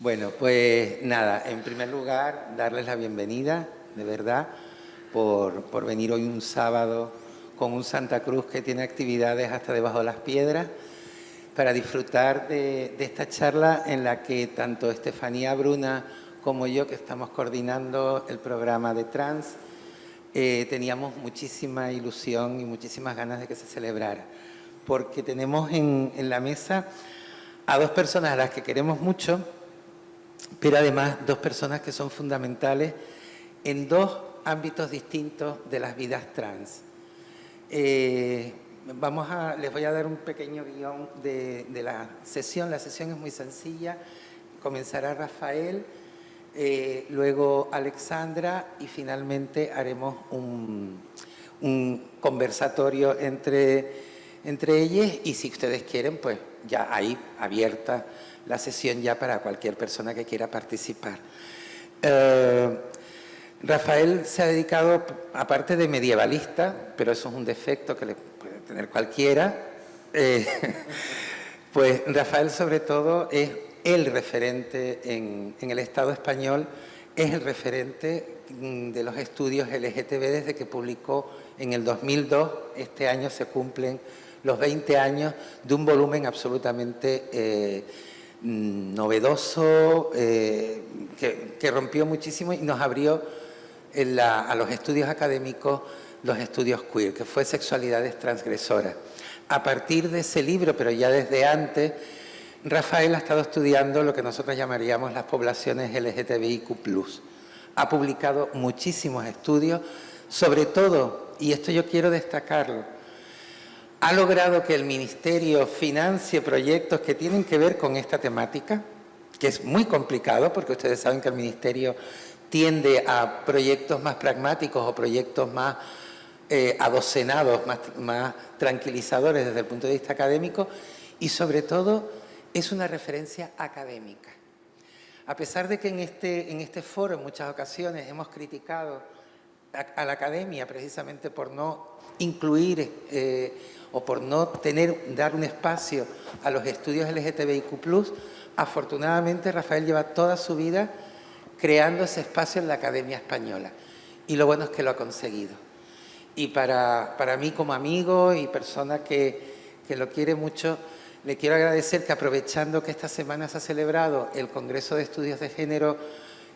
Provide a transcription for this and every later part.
Bueno, pues nada, en primer lugar, darles la bienvenida, de verdad, por venir hoy un sábado con un Santa Cruz que tiene actividades hasta debajo de las piedras, para disfrutar de esta charla en la que tanto Estefanía Bruna como yo, que estamos coordinando el programa de Trans, teníamos muchísima ilusión y muchísimas ganas de que se celebrara, porque tenemos en la mesa a dos personas a las que queremos mucho, pero además dos personas que son fundamentales en dos ámbitos distintos de las vidas trans. Les voy a dar un pequeño guión de la sesión. La sesión es muy sencilla. Comenzará Rafael, luego Alexandra y finalmente haremos un conversatorio entre ellas, y si ustedes quieren, pues ya ahí abierta la sesión ya para cualquier persona que quiera participar. Rafael se ha dedicado, aparte de medievalista, pero eso es un defecto que le puede tener cualquiera, pues Rafael sobre todo es el referente en el Estado español, es el referente de los estudios LGTB desde que publicó en el 2002, este año se cumplen los 20 años de un volumen absolutamente novedoso, que rompió muchísimo y nos abrió a los estudios académicos los estudios queer, que fue Sexualidades Transgresoras. A partir de ese libro, pero ya desde antes, Rafael ha estado estudiando lo que nosotros llamaríamos las poblaciones LGTBIQ+. Ha publicado muchísimos estudios, sobre todo, y esto yo quiero destacarlo, ha logrado que el Ministerio financie proyectos que tienen que ver con esta temática, que es muy complicado, porque ustedes saben que el Ministerio tiende a proyectos más pragmáticos o proyectos más adocenados, más tranquilizadores desde el punto de vista académico, y sobre todo es una referencia académica. A pesar de que en este foro en muchas ocasiones hemos criticado a la academia precisamente por no incluir o por no dar un espacio a los estudios LGTBIQ+, afortunadamente Rafael lleva toda su vida creando ese espacio en la Academia Española. Y lo bueno es que lo ha conseguido. Y para mí como amigo y persona que lo quiere mucho, le quiero agradecer que, aprovechando que esta semana se ha celebrado el Congreso de Estudios de Género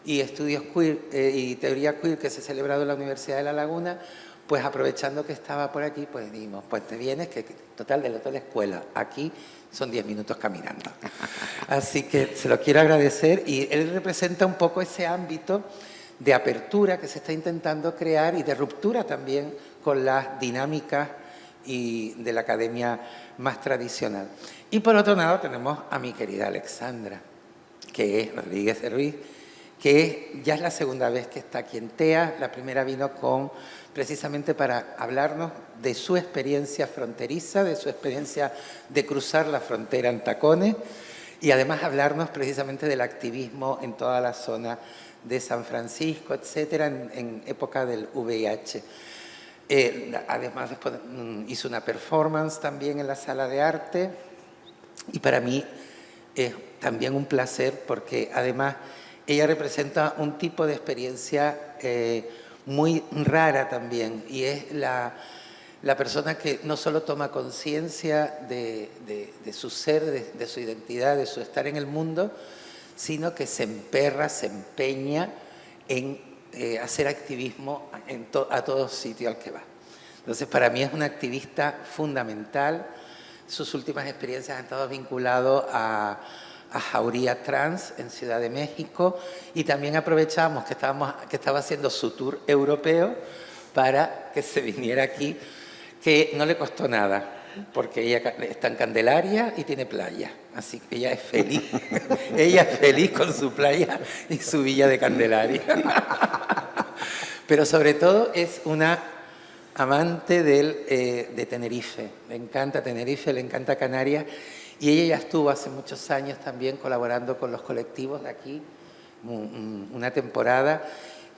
y Estudios Queer y Teoría Queer, que se ha celebrado en la Universidad de La Laguna, pues aprovechando que estaba por aquí, pues dijimos, pues te vienes, que total, del hotel escuela, aquí son 10 minutos caminando. Así que se lo quiero agradecer, y él representa un poco ese ámbito de apertura que se está intentando crear y de ruptura también con las dinámicas y de la academia más tradicional. Y por otro lado tenemos a mi querida Alexandra, que es Rodríguez de Ruiz, que ya es la segunda vez que está aquí en TEA. La primera vino precisamente para hablarnos de su experiencia fronteriza, de su experiencia de cruzar la frontera en tacones, y además hablarnos precisamente del activismo en toda la zona de San Francisco, etcétera, en época del VIH. Además, después hizo una performance también en la sala de arte, y para mí es también un placer porque además ella representa un tipo de experiencia muy rara también, y es la persona que no solo toma conciencia de su ser, de su identidad, de su estar en el mundo, sino que se empeña en hacer activismo a todos sitios al que va. Entonces, para mí es una activista fundamental. Sus últimas experiencias han estado vinculadas a Jauría Trans en Ciudad de México, y también aprovechamos que estaba haciendo su tour europeo para que se viniera aquí, que no le costó nada, porque ella está en Candelaria y tiene playa, así que ella es feliz. Ella es feliz con su playa y su villa de Candelaria. Pero sobre todo es una amante de Tenerife. Le encanta Tenerife, le encanta Canarias, y ella ya estuvo hace muchos años también colaborando con los colectivos de aquí, una temporada,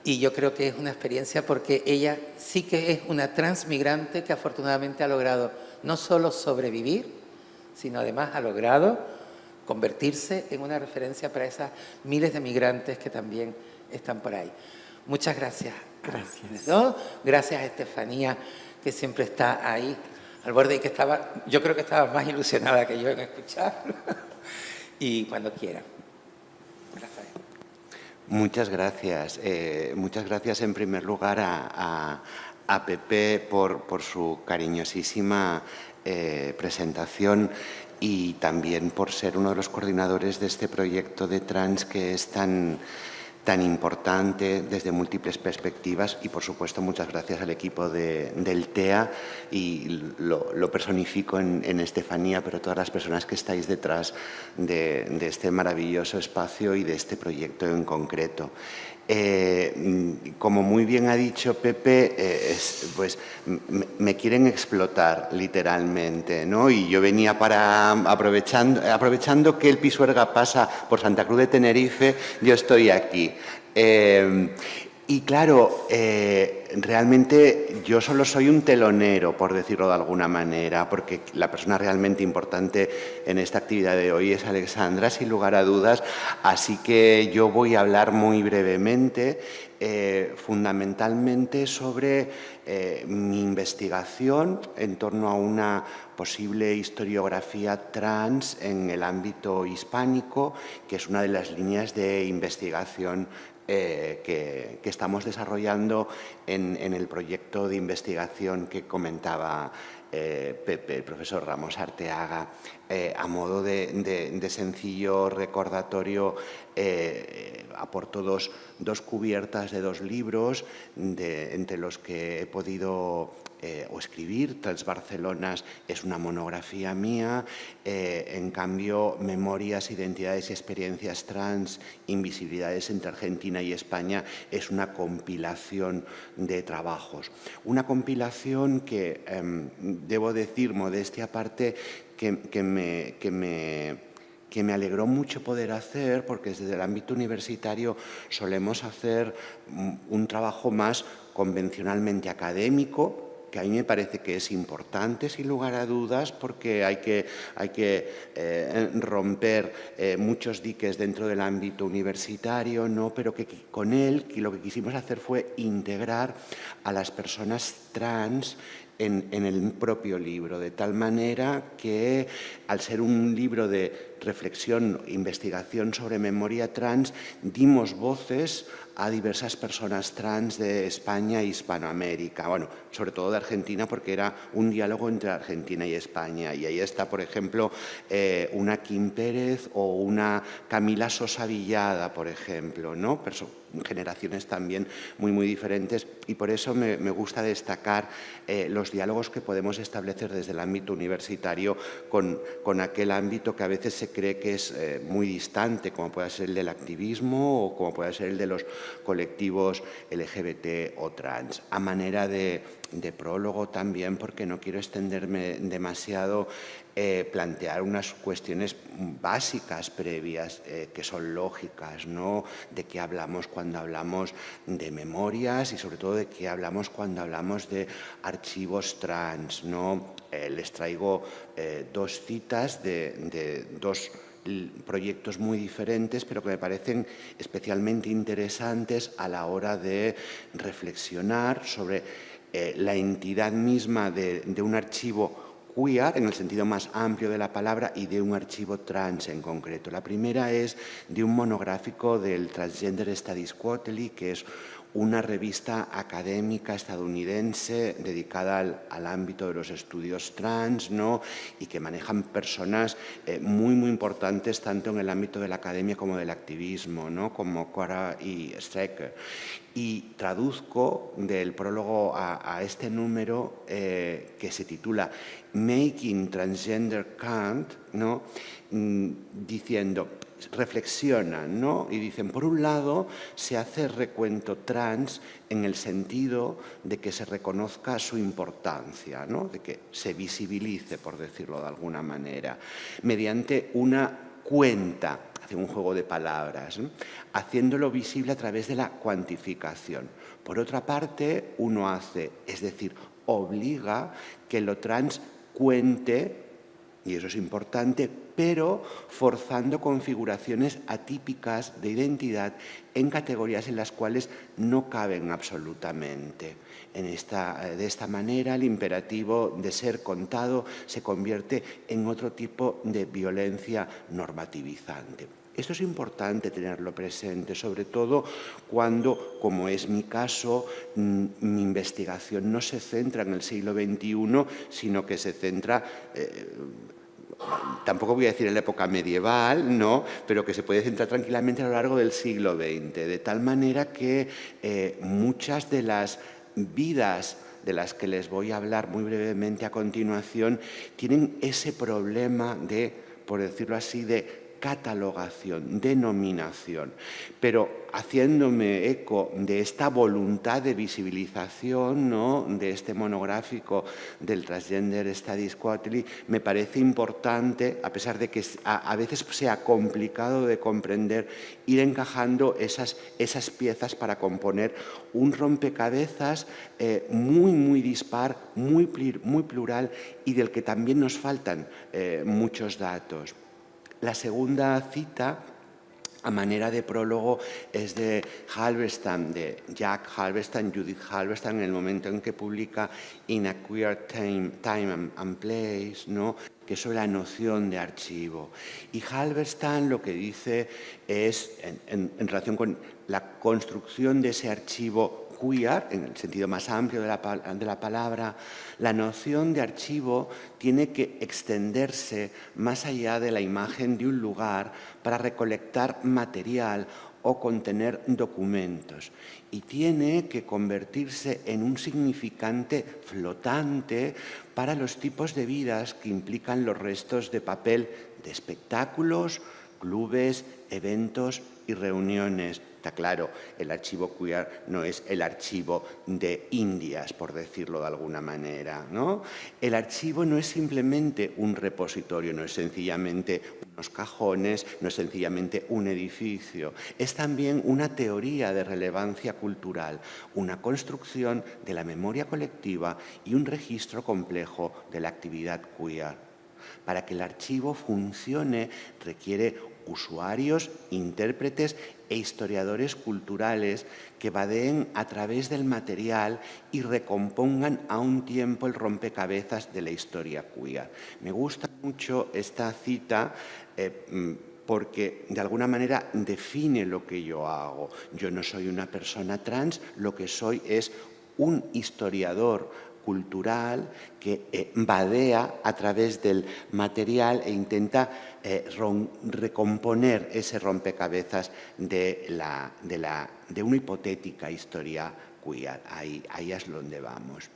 y yo creo que es una experiencia porque ella sí que es una transmigrante que afortunadamente ha logrado no solo sobrevivir, sino además ha logrado convertirse en una referencia para esas miles de migrantes que también están por ahí. Muchas gracias. Gracias. ¿No? Gracias a Estefanía, que siempre está ahí al borde y que yo creo que estaba más ilusionada que yo en escucharlo. Y cuando quiera. Rafael. Muchas gracias. Muchas gracias en primer lugar a Pepe por su cariñosísima presentación y también por ser uno de los coordinadores de este proyecto de Trans que es tan importante desde múltiples perspectivas y, por supuesto, muchas gracias al equipo del TEA y lo personifico en Estefanía, pero todas las personas que estáis detrás de este maravilloso espacio y de este proyecto en concreto. Como muy bien ha dicho Pepe, pues me quieren explotar literalmente, ¿no? Y yo venía aprovechando que el Pisuerga pasa por Santa Cruz de Tenerife, yo estoy aquí. Y claro, realmente yo solo soy un telonero, por decirlo de alguna manera, porque la persona realmente importante en esta actividad de hoy es Alexandra, sin lugar a dudas, así que yo voy a hablar muy brevemente, fundamentalmente sobre mi investigación en torno a una posible historiografía trans en el ámbito hispánico, que es una de las líneas de investigación que estamos desarrollando en el proyecto de investigación que comentaba Pepe, el profesor Ramos Arteaga. A modo de sencillo recordatorio, aporto dos cubiertas de dos libros entre los que he podido o escribir. Trans Barcelonas es una monografía mía, en cambio Memorias, Identidades y Experiencias Trans, Invisibilidades entre Argentina y España es una compilación de trabajos. Una compilación que, debo decir, modestia aparte, que me alegró mucho poder hacer, porque desde el ámbito universitario solemos hacer un trabajo más convencionalmente académico, que a mí me parece que es importante, sin lugar a dudas, porque hay que romper muchos diques dentro del ámbito universitario, ¿no? Pero que con él lo que quisimos hacer fue integrar a las personas trans en el propio libro, de tal manera que, al ser un libro de reflexión, investigación sobre memoria trans, dimos voces a diversas personas trans de España e Hispanoamérica, bueno, sobre todo de Argentina, porque era un diálogo entre Argentina y España. Y ahí está, por ejemplo, una Kim Pérez o una Camila Sosa Villada, por ejemplo, ¿no? Generaciones también muy diferentes, y por eso me gusta destacar los diálogos que podemos establecer desde el ámbito universitario con aquel ámbito que a veces se cree que es muy distante, como puede ser el del activismo o como puede ser el de los colectivos LGBT o trans. A manera de prólogo también, porque no quiero extenderme demasiado, plantear unas cuestiones básicas previas que son lógicas, ¿no? De qué hablamos cuando hablamos de memorias y sobre todo de qué hablamos cuando hablamos de archivos trans, ¿no? Les traigo dos citas de dos proyectos muy diferentes, pero que me parecen especialmente interesantes a la hora de reflexionar sobre la entidad misma de un archivo queer, en el sentido más amplio de la palabra, y de un archivo trans en concreto. La primera es de un monográfico del Transgender Studies Quarterly, que es una revista académica estadounidense dedicada al ámbito de los estudios trans, ¿no? Y que manejan personas muy importantes tanto en el ámbito de la academia como del activismo, ¿no? Como Cora y Strecker. Y traduzco del prólogo a este número que se titula Making Transgender Count, ¿no? Diciendo, reflexionan, ¿no? Y dicen, por un lado, se hace recuento trans en el sentido de que se reconozca su importancia, ¿no? De que se visibilice, por decirlo de alguna manera, mediante una cuenta, hace un juego de palabras, ¿no? Haciéndolo visible a través de la cuantificación. Por otra parte, uno hace, es decir, obliga que lo trans cuente y eso es importante, pero forzando configuraciones atípicas de identidad en categorías en las cuales no caben absolutamente. De esta manera, el imperativo de ser contado se convierte en otro tipo de violencia normativizante. Esto es importante tenerlo presente, sobre todo cuando, como es mi caso, mi investigación no se centra en el siglo XXI, sino que se centra, tampoco voy a decir en la época medieval, ¿no?, pero que se puede centrar tranquilamente a lo largo del siglo XX, de tal manera que muchas de las vidas de las que les voy a hablar muy brevemente a continuación tienen ese problema de, por decirlo así, de catalogación, denominación, pero haciéndome eco de esta voluntad de visibilización, ¿no?, de este monográfico del Transgender Studies Quarterly, me parece importante, a pesar de que a veces sea complicado de comprender, ir encajando esas piezas para componer un rompecabezas muy dispar, muy plural y del que también nos faltan muchos datos. La segunda cita, a manera de prólogo, es de Halberstam, de Jack Halberstam, Judith Halberstam, en el momento en que publica In a Queer Time and Place, ¿no?, que es sobre la noción de archivo. Y Halberstam lo que dice es, en relación con la construcción de ese archivo queer, en el sentido más amplio de la palabra, la noción de archivo tiene que extenderse más allá de la imagen de un lugar para recolectar material o contener documentos, y tiene que convertirse en un significante flotante para los tipos de vidas que implican los restos de papel de espectáculos, clubes, eventos y reuniones. Está claro, el archivo queer no es el archivo de Indias, por decirlo de alguna manera, ¿no? El archivo no es simplemente un repositorio, no es sencillamente unos cajones, no es sencillamente un edificio. Es también una teoría de relevancia cultural, una construcción de la memoria colectiva y un registro complejo de la actividad queer. Para que el archivo funcione requiere usuarios, intérpretes e historiadores culturales que vadeen a través del material y recompongan a un tiempo el rompecabezas de la historia queer. Me gusta mucho esta cita porque de alguna manera define lo que yo hago. Yo no soy una persona trans, lo que soy es un historiador cultural que vadea a través del material e intenta recomponer ese rompecabezas de una hipotética historia queer. Ahí es donde vamos.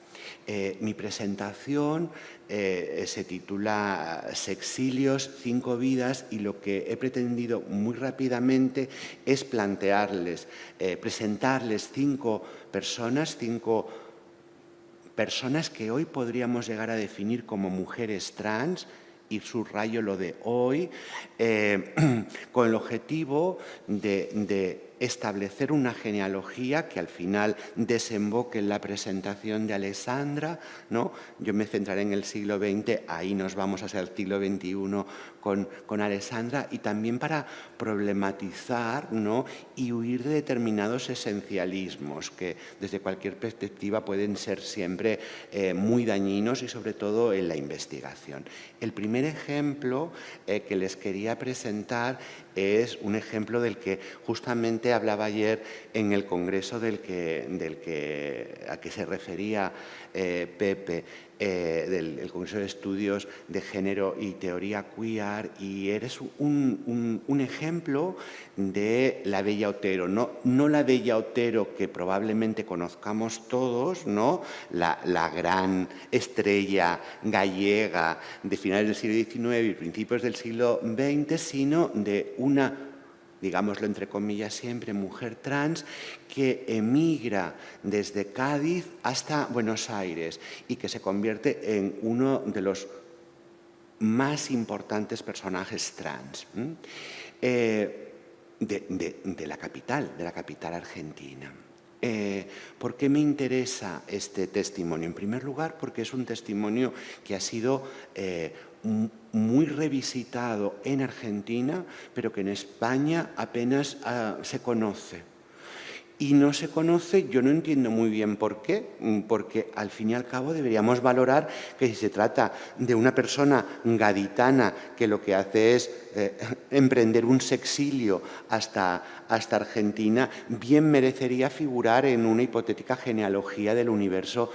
Mi presentación se titula Sexilios, 5 vidas, y lo que he pretendido muy rápidamente es presentarles 5 personas que hoy podríamos llegar a definir como mujeres trans, y subrayo lo de hoy, con el objetivo de establecer una genealogía que al final desemboque en la presentación de Alessandra, ¿no? Yo me centraré en el siglo XX, ahí nos vamos hacia el siglo XXI con Alessandra, y también para problematizar, ¿no?, y huir de determinados esencialismos que desde cualquier perspectiva pueden ser siempre muy dañinos, y sobre todo en la investigación. El primer ejemplo que les quería presentar es un ejemplo del que justamente hablaba ayer en el congreso a que se refería Pepe, del Congreso de Estudios de Género y Teoría Queer, y eres un ejemplo de la Bella Otero, no la Bella Otero que probablemente conozcamos todos, ¿no?, la gran estrella gallega de finales del siglo XIX y principios del siglo XX, sino de una, digámoslo entre comillas siempre, mujer trans que emigra desde Cádiz hasta Buenos Aires y que se convierte en uno de los más importantes personajes trans de la capital argentina. ¿Por qué me interesa este testimonio? En primer lugar, porque es un testimonio que ha sido muy revisitado en Argentina, pero que en España apenas se conoce. Y no se conoce, yo no entiendo muy bien por qué, porque al fin y al cabo deberíamos valorar que si se trata de una persona gaditana que lo que hace es emprender un sexilio hasta Argentina, bien merecería figurar en una hipotética genealogía del universo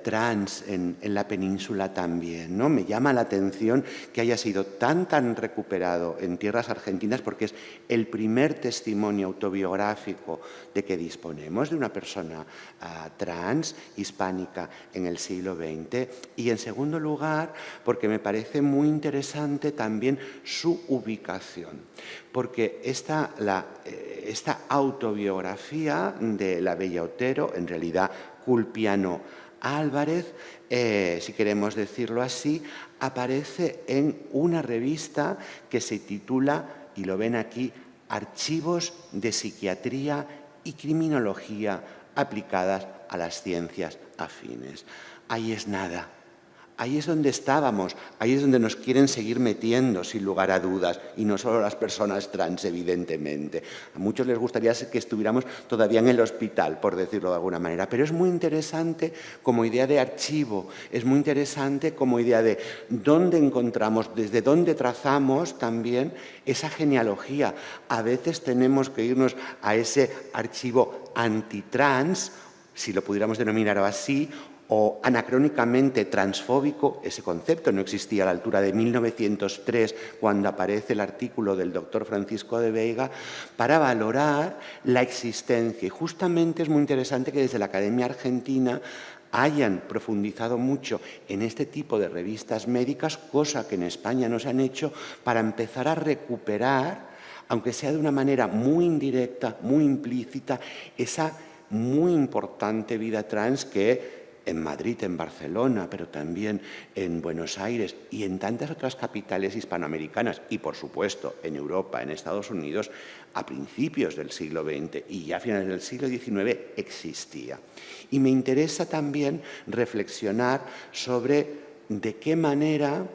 trans en la península también, ¿no? Me llama la atención que haya sido tan recuperado en tierras argentinas, porque es el primer testimonio autobiográfico de que disponemos de una persona trans hispánica en el siglo XX, y en segundo lugar porque me parece muy interesante también su ubicación, porque esta autobiografía de la bella Otero, en realidad Culpiano Álvarez, si queremos decirlo así, aparece en una revista que se titula, y lo ven aquí, Archivos de Psiquiatría y Criminología aplicadas a las ciencias afines. Ahí es nada. Ahí es donde estábamos, ahí es donde nos quieren seguir metiendo, sin lugar a dudas, y no solo las personas trans, evidentemente. A muchos les gustaría que estuviéramos todavía en el hospital, por decirlo de alguna manera, pero es muy interesante como idea de archivo, es muy interesante como idea de dónde encontramos, desde dónde trazamos también esa genealogía. A veces tenemos que irnos a ese archivo antitrans, si lo pudiéramos denominar así, o anacrónicamente transfóbico. Ese concepto no existía a la altura de 1903, cuando aparece el artículo del doctor Francisco de Veiga, para valorar la existencia. Y justamente es muy interesante que desde la Academia Argentina hayan profundizado mucho en este tipo de revistas médicas, cosa que en España no se han hecho, para empezar a recuperar, aunque sea de una manera muy indirecta, muy implícita, esa muy importante vida trans que en Madrid, en Barcelona, pero también en Buenos Aires y en tantas otras capitales hispanoamericanas, y por supuesto en Europa, en Estados Unidos, a principios del siglo XX y ya a finales del siglo XIX existía. Y me interesa también reflexionar sobre de qué manera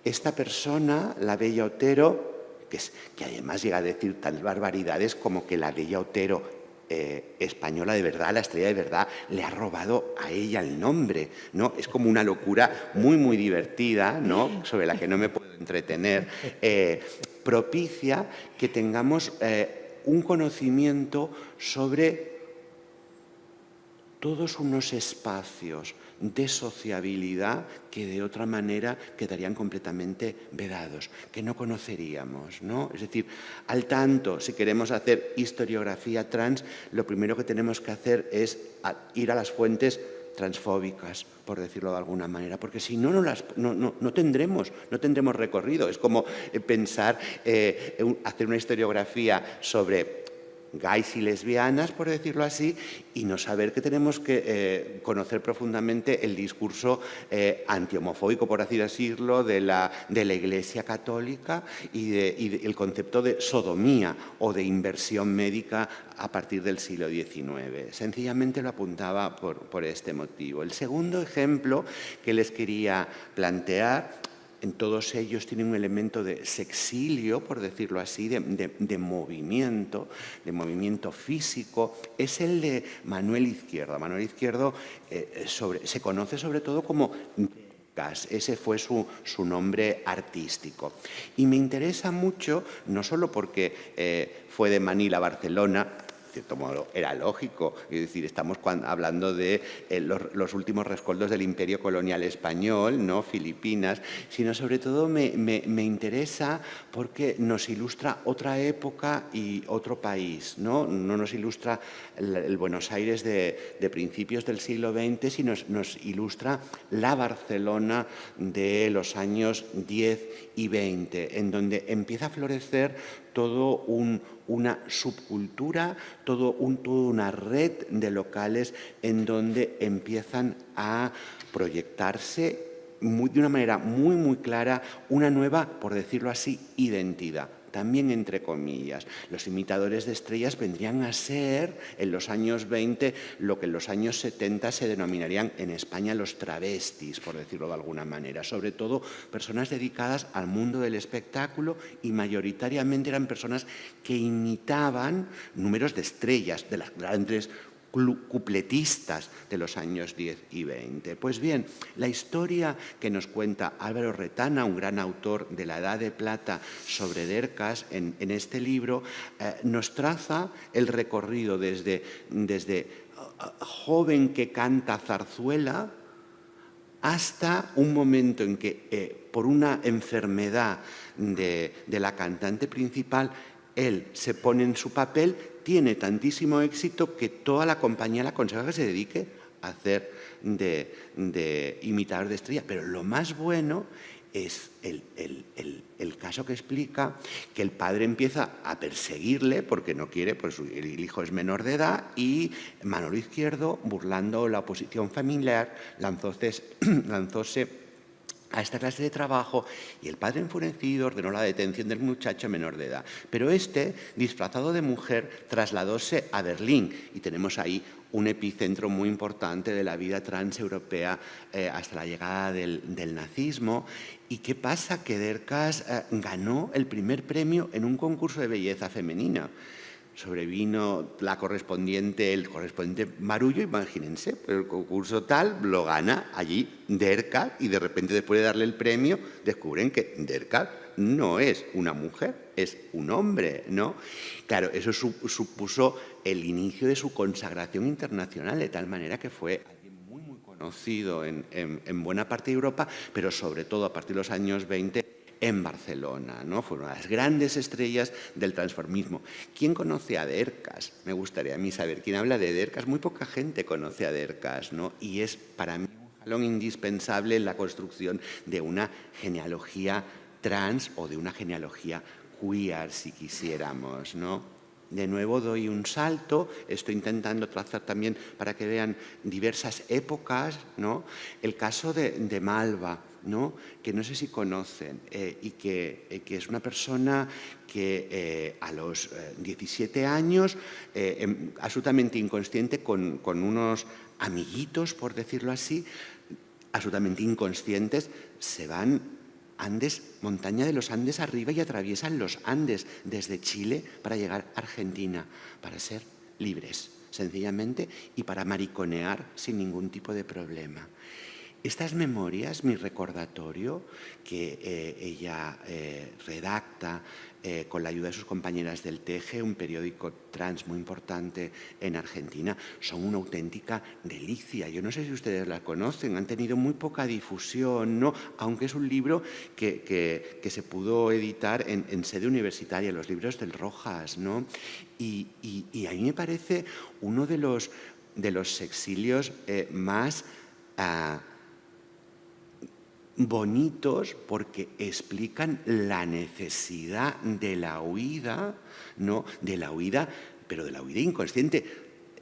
esta persona, la bella Otero, que además llega a decir tales barbaridades como que la bella Otero española de verdad, la estrella de verdad, le ha robado a ella el nombre, ¿no? Es como una locura muy, muy divertida, ¿no? Sobre la que no me puedo entretener, propicia que tengamos un conocimiento sobre todos unos espacios de sociabilidad que de otra manera quedarían completamente vedados, que no conoceríamos, ¿no? Es decir, al tanto, si queremos hacer historiografía trans, lo primero que tenemos que hacer es ir a las fuentes transfóbicas, por decirlo de alguna manera, porque si no, no tendremos recorrido. Es como pensar, hacer una historiografía sobre gays y lesbianas, por decirlo así, y no saber que tenemos que conocer profundamente el discurso antihomofóbico, por así decirlo, de la Iglesia Católica y el concepto de sodomía o de inversión médica a partir del siglo XIX. Sencillamente lo apuntaba por este motivo. El segundo ejemplo que les quería plantear, en todos ellos tienen un elemento de sexilio, por decirlo así, de movimiento físico, es el de Manuel Izquierdo. Manuel Izquierdo se conoce sobre todo como Gas, ese fue su nombre artístico. Y me interesa mucho, no solo porque fue de Manila a Barcelona, de cierto modo era lógico, es decir, estamos hablando de los últimos rescoldos del imperio colonial español, ¿no? Filipinas, sino sobre todo me interesa porque nos ilustra otra época y otro país, ¿no? No nos ilustra el Buenos Aires de principios del siglo XX, sino nos ilustra la Barcelona de los años 10 y 20, en donde empieza a florecer todo una subcultura, toda una red de locales en donde empiezan a proyectarse de una manera muy, muy clara una nueva, por decirlo así, identidad. también entre comillas. Los imitadores de estrellas vendrían a ser, en los años 20, lo que en los años 70 se denominarían en España los travestis, por decirlo de alguna manera. Sobre todo personas dedicadas al mundo del espectáculo y mayoritariamente eran personas que imitaban números de estrellas, de las grandes cupletistas de los años 10 y 20. Pues bien, la historia que nos cuenta Álvaro Retana, un gran autor de la Edad de Plata sobre Dercas, en este libro, nos traza el recorrido desde joven que canta zarzuela hasta un momento en que, por una enfermedad de la cantante principal, él se pone en su papel, tiene tantísimo éxito que toda la compañía le aconseja que se dedique a hacer de imitador de estrella. Pero lo más bueno es el caso que explica que el padre empieza a perseguirle porque no quiere, pues el hijo es menor de edad, y Manolo Izquierdo, burlando la oposición familiar, lanzóse a esta clase de trabajo, y el padre enfurecido ordenó la detención del muchacho menor de edad. Pero este, disfrazado de mujer, trasladóse a Berlín, y tenemos ahí un epicentro muy importante de la vida transeuropea hasta la llegada del nazismo. ¿Y qué pasa? Que Dercas ganó el primer premio en un concurso de belleza femenina. Sobrevino el correspondiente barullo, imagínense, el concurso tal lo gana allí Dercas, y de repente, después de darle el premio, descubren que Dercas no es una mujer, es un hombre, ¿no? Claro, eso supuso el inicio de su consagración internacional, de tal manera que fue muy, muy conocido en buena parte de Europa, pero sobre todo a partir de los años 20 en Barcelona, ¿no? Fueron una de las grandes estrellas del transformismo. ¿Quién conoce a Dercas? Me gustaría a mí saber. ¿Quién habla de Dercas? Muy poca gente conoce a Dercas, ¿no? Y es para mí un jalón indispensable en la construcción de una genealogía trans o de una genealogía queer, si quisiéramos, ¿no? De nuevo doy un salto, estoy intentando trazar también para que vean diversas épocas, ¿no? El caso de Malva, ¿no? Que no sé si conocen, y que es una persona que a los 17 años, absolutamente inconsciente, con unos amiguitos, por decirlo así, absolutamente inconscientes, se van montaña de los Andes arriba, y atraviesan los Andes desde Chile para llegar a Argentina, para ser libres, sencillamente, y para mariconear sin ningún tipo de problema. Estas memorias, mi recordatorio, que ella redacta con la ayuda de sus compañeras del TEGE, un periódico trans muy importante en Argentina, son una auténtica delicia. Yo no sé si ustedes la conocen, han tenido muy poca difusión, ¿no? Aunque es un libro que se pudo editar en sede universitaria, los libros del Rojas, ¿no? Y a mí me parece uno de los exilios más bonitos, porque explican la necesidad de la huida, ¿no? De la huida, pero de la huida inconsciente.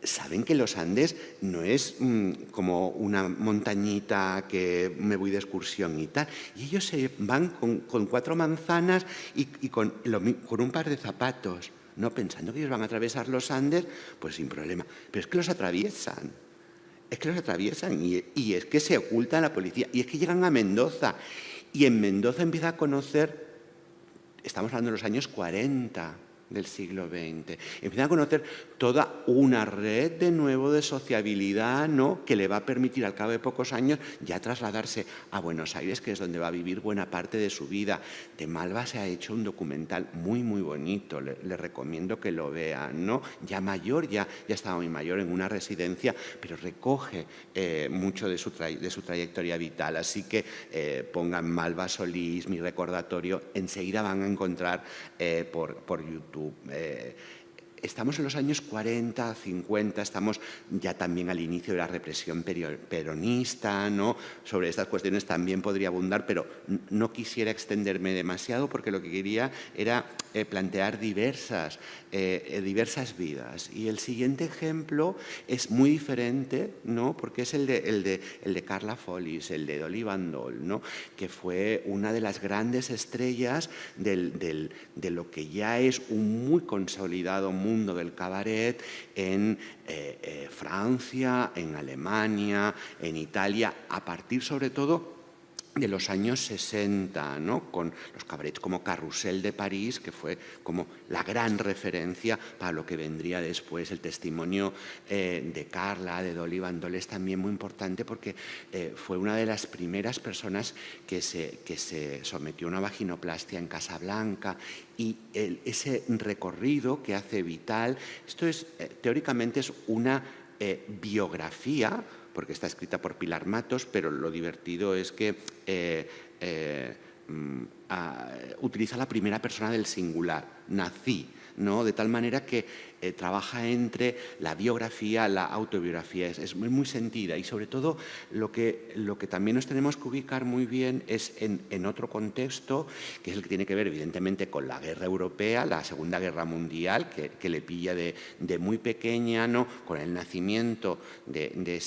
Saben que los Andes no es como una montañita que me voy de excursión y tal. Y ellos se van con 4 manzanas y con un par de zapatos, ¿no? Pensando que ellos van a atravesar los Andes, pues sin problema. Pero es que los atraviesan. Es que los atraviesan y es que se oculta la policía. Y es que llegan a Mendoza. Y en Mendoza empieza a conocer, estamos hablando de los años 40 del siglo XX, empieza a conocer toda una red de nuevo de sociabilidad, ¿no? Que le va a permitir al cabo de pocos años ya trasladarse a Buenos Aires, que es donde va a vivir buena parte de su vida. De Malva se ha hecho un documental muy, muy bonito, le recomiendo que lo vean, ¿no? Ya mayor, ya estaba muy mayor, en una residencia, pero recoge mucho de su trayectoria vital. Así que pongan Malva Solís, mi recordatorio, enseguida van a encontrar por YouTube. estamos en los años 40, 50, estamos ya también al inicio de la represión peronista, ¿no? Sobre estas cuestiones también podría abundar, pero no quisiera extenderme demasiado porque lo que quería era plantear diversas vidas. Y el siguiente ejemplo es muy diferente, ¿no? Porque es el de Carla Follis, el de Dolly Bandol, ¿no? Que fue una de las grandes estrellas de lo que ya es un muy consolidado mundo del cabaret en Francia, en Alemania, en Italia, a partir sobre todo de los años 60, ¿no? Con los cabarets como Carrousel de París, que fue como la gran referencia para lo que vendría después. El testimonio de Carla, de Dolly Bandol, es también muy importante porque fue una de las primeras personas que se sometió a una vaginoplastia en Casablanca, y ese recorrido que hace Vital, esto es, teóricamente es una biografía, porque está escrita por Pilar Matos, pero lo divertido es que utiliza la primera persona del singular, nací, ¿no? De tal manera que trabaja entre la biografía, la autobiografía, es muy sentida, y sobre todo lo que también nos tenemos que ubicar muy bien es en otro contexto, que es el que tiene que ver evidentemente con la guerra europea, la Segunda Guerra Mundial, que le pilla de muy pequeña, ¿no? Con el nacimiento de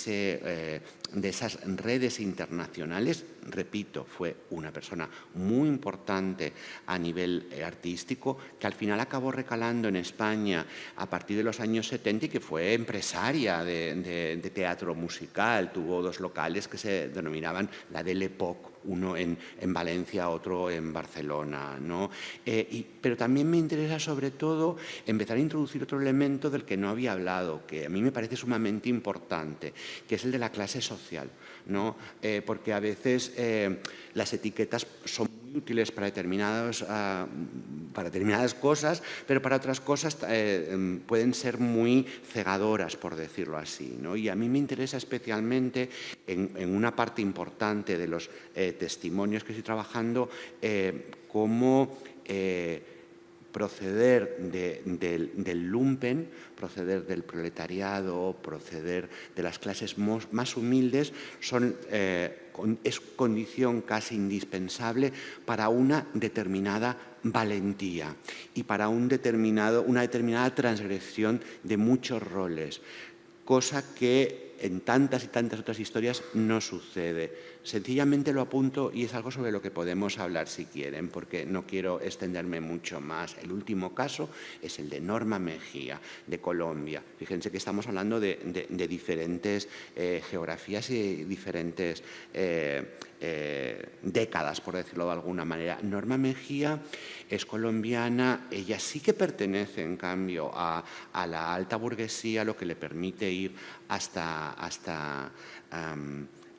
esas redes internacionales. Repito, fue una persona muy importante a nivel artístico, que al final acabó recalando en España a partir de los años 70 y que fue empresaria de teatro musical. Tuvo dos locales que se denominaban la de l'Époque, uno en Valencia, otro en Barcelona, ¿no? Pero también me interesa sobre todo empezar a introducir otro elemento del que no había hablado, que a mí me parece sumamente importante, que es el de la clase social, ¿no? Porque a veces las etiquetas son muy útiles para determinadas cosas, pero para otras cosas pueden ser muy cegadoras, por decirlo así, ¿no? Y a mí me interesa especialmente en una parte importante de los testimonios que estoy trabajando, cómo proceder del lumpen, proceder del proletariado, proceder de las clases más humildes, es condición casi indispensable para una determinada valentía y para una determinada transgresión de muchos roles, cosa que en tantas y tantas otras historias no sucede. Sencillamente lo apunto y es algo sobre lo que podemos hablar si quieren, porque no quiero extenderme mucho más. El último caso es el de Norma Mejía, de Colombia. Fíjense que estamos hablando de diferentes geografías y diferentes décadas, por decirlo de alguna manera. Norma Mejía es colombiana, ella sí que pertenece, en cambio, a la alta burguesía, lo que le permite ir hasta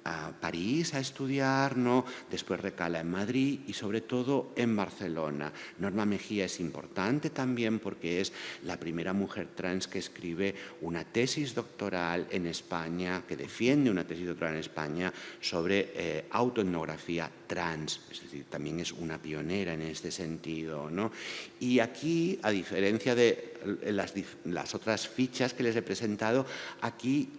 a París a estudiar, ¿no? Después recala en Madrid y sobre todo en Barcelona. Norma Mejía es importante también porque es la primera mujer trans que escribe una tesis doctoral en España, que defiende una tesis doctoral en España sobre autoetnografía trans, es decir, también es una pionera en este sentido, ¿no? Y aquí, a diferencia de las otras fichas que les he presentado, aquí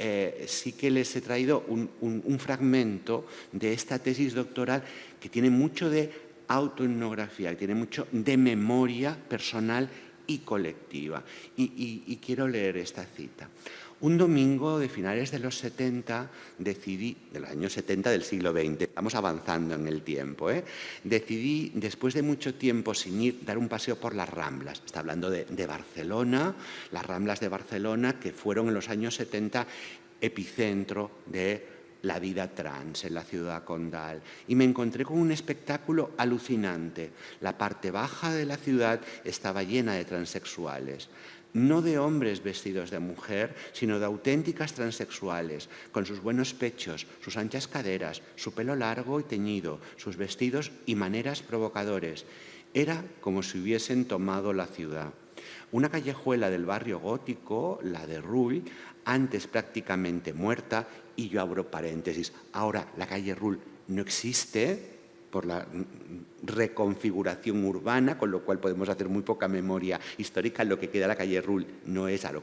sí que les he traído un fragmento de esta tesis doctoral que tiene mucho de autoetnografía, que tiene mucho de memoria personal y colectiva. Y quiero leer esta cita. Un domingo de finales de los 70, de los años 70 del siglo XX, estamos avanzando en el tiempo, decidí, después de mucho tiempo sin ir, dar un paseo por las Ramblas. Está hablando de Barcelona, las Ramblas de Barcelona, que fueron en los años 70 epicentro de la vida trans en la ciudad condal. Y me encontré con un espectáculo alucinante. La parte baja de la ciudad estaba llena de transexuales. No de hombres vestidos de mujer, sino de auténticas transexuales, con sus buenos pechos, sus anchas caderas, su pelo largo y teñido, sus vestidos y maneras provocadores. Era como si hubiesen tomado la ciudad. Una callejuela del barrio gótico, la de Rull, antes prácticamente muerta, y yo abro paréntesis. Ahora, la calle Rull no existe, por la reconfiguración urbana, con lo cual podemos hacer muy poca memoria histórica. Lo que queda de la calle Rull no es de lo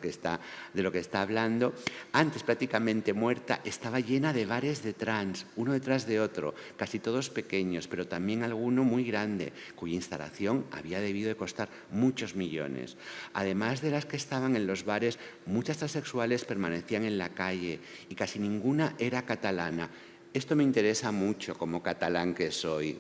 que está hablando. Antes, prácticamente muerta, estaba llena de bares de trans, uno detrás de otro, casi todos pequeños, pero también alguno muy grande, cuya instalación había debido de costar muchos millones. Además de las que estaban en los bares, muchas transexuales permanecían en la calle y casi ninguna era catalana. Esto me interesa mucho como catalán que soy,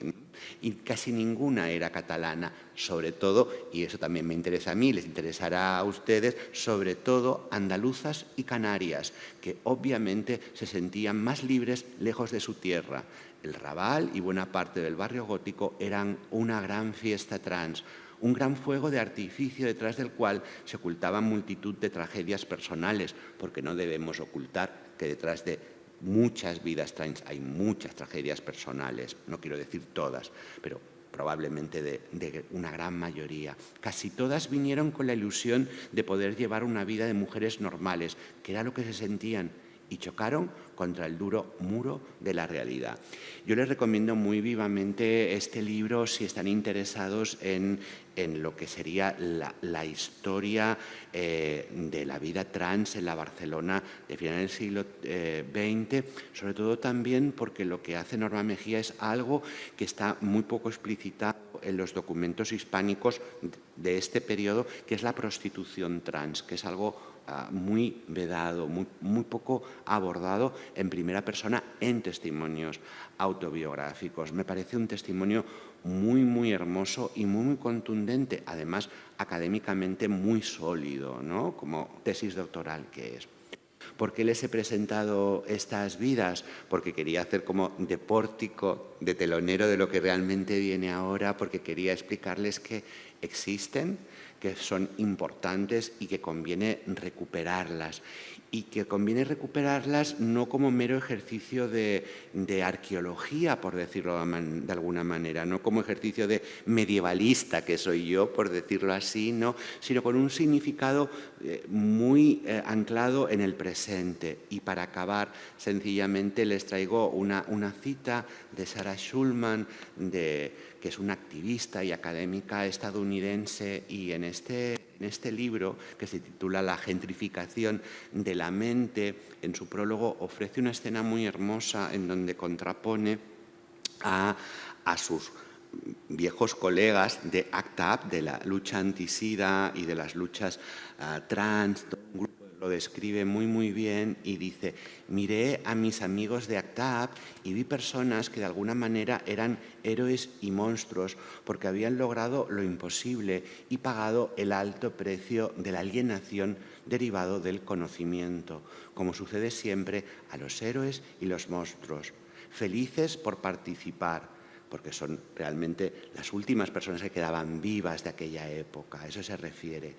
y casi ninguna era catalana, sobre todo, y eso también me interesa a mí, les interesará a ustedes, sobre todo andaluzas y canarias, que obviamente se sentían más libres lejos de su tierra. El Raval y buena parte del barrio gótico eran una gran fiesta trans, un gran fuego de artificio detrás del cual se ocultaban multitud de tragedias personales, porque no debemos ocultar que detrás de muchas vidas trans hay muchas tragedias personales, no quiero decir todas, pero probablemente de una gran mayoría. Casi todas vinieron con la ilusión de poder llevar una vida de mujeres normales, que era lo que se sentían, y chocaron contra el duro muro de la realidad. Yo les recomiendo muy vivamente este libro si están interesados en lo que sería la historia de la vida trans en la Barcelona de finales del siglo XX, sobre todo también porque lo que hace Norma Mejía es algo que está muy poco explicitado en los documentos hispánicos de este periodo, que es la prostitución trans, que es algo muy vedado, muy poco abordado en primera persona en testimonios autobiográficos. Me parece un testimonio muy hermoso y muy contundente, además académicamente muy sólido, ¿no? Como tesis doctoral que es. ¿Por qué les he presentado estas vidas? Porque quería hacer como de pórtico, de telonero de lo que realmente viene ahora, porque quería explicarles que existen, que son importantes y que conviene recuperarlas. Y que conviene recuperarlas no como mero ejercicio de arqueología, por decirlo de alguna manera, no como ejercicio de medievalista que soy yo, por decirlo así, no, sino con un significado muy anclado en el presente. Y para acabar, sencillamente les traigo una cita de Sarah Schulman, que es una activista y académica estadounidense, y en este libro, que se titula La gentrificación de la mente, en su prólogo ofrece una escena muy hermosa en donde contrapone a sus viejos colegas de ACT UP, de la lucha antisida y de las luchas trans. Un grupo lo describe muy bien y dice: miré a mis amigos de ACT UP y vi personas que de alguna manera eran héroes y monstruos porque habían logrado lo imposible y pagado el alto precio de la alienación derivado del conocimiento, como sucede siempre a los héroes y los monstruos. Felices por participar, porque son realmente las últimas personas que quedaban vivas de aquella época, a eso se refiere.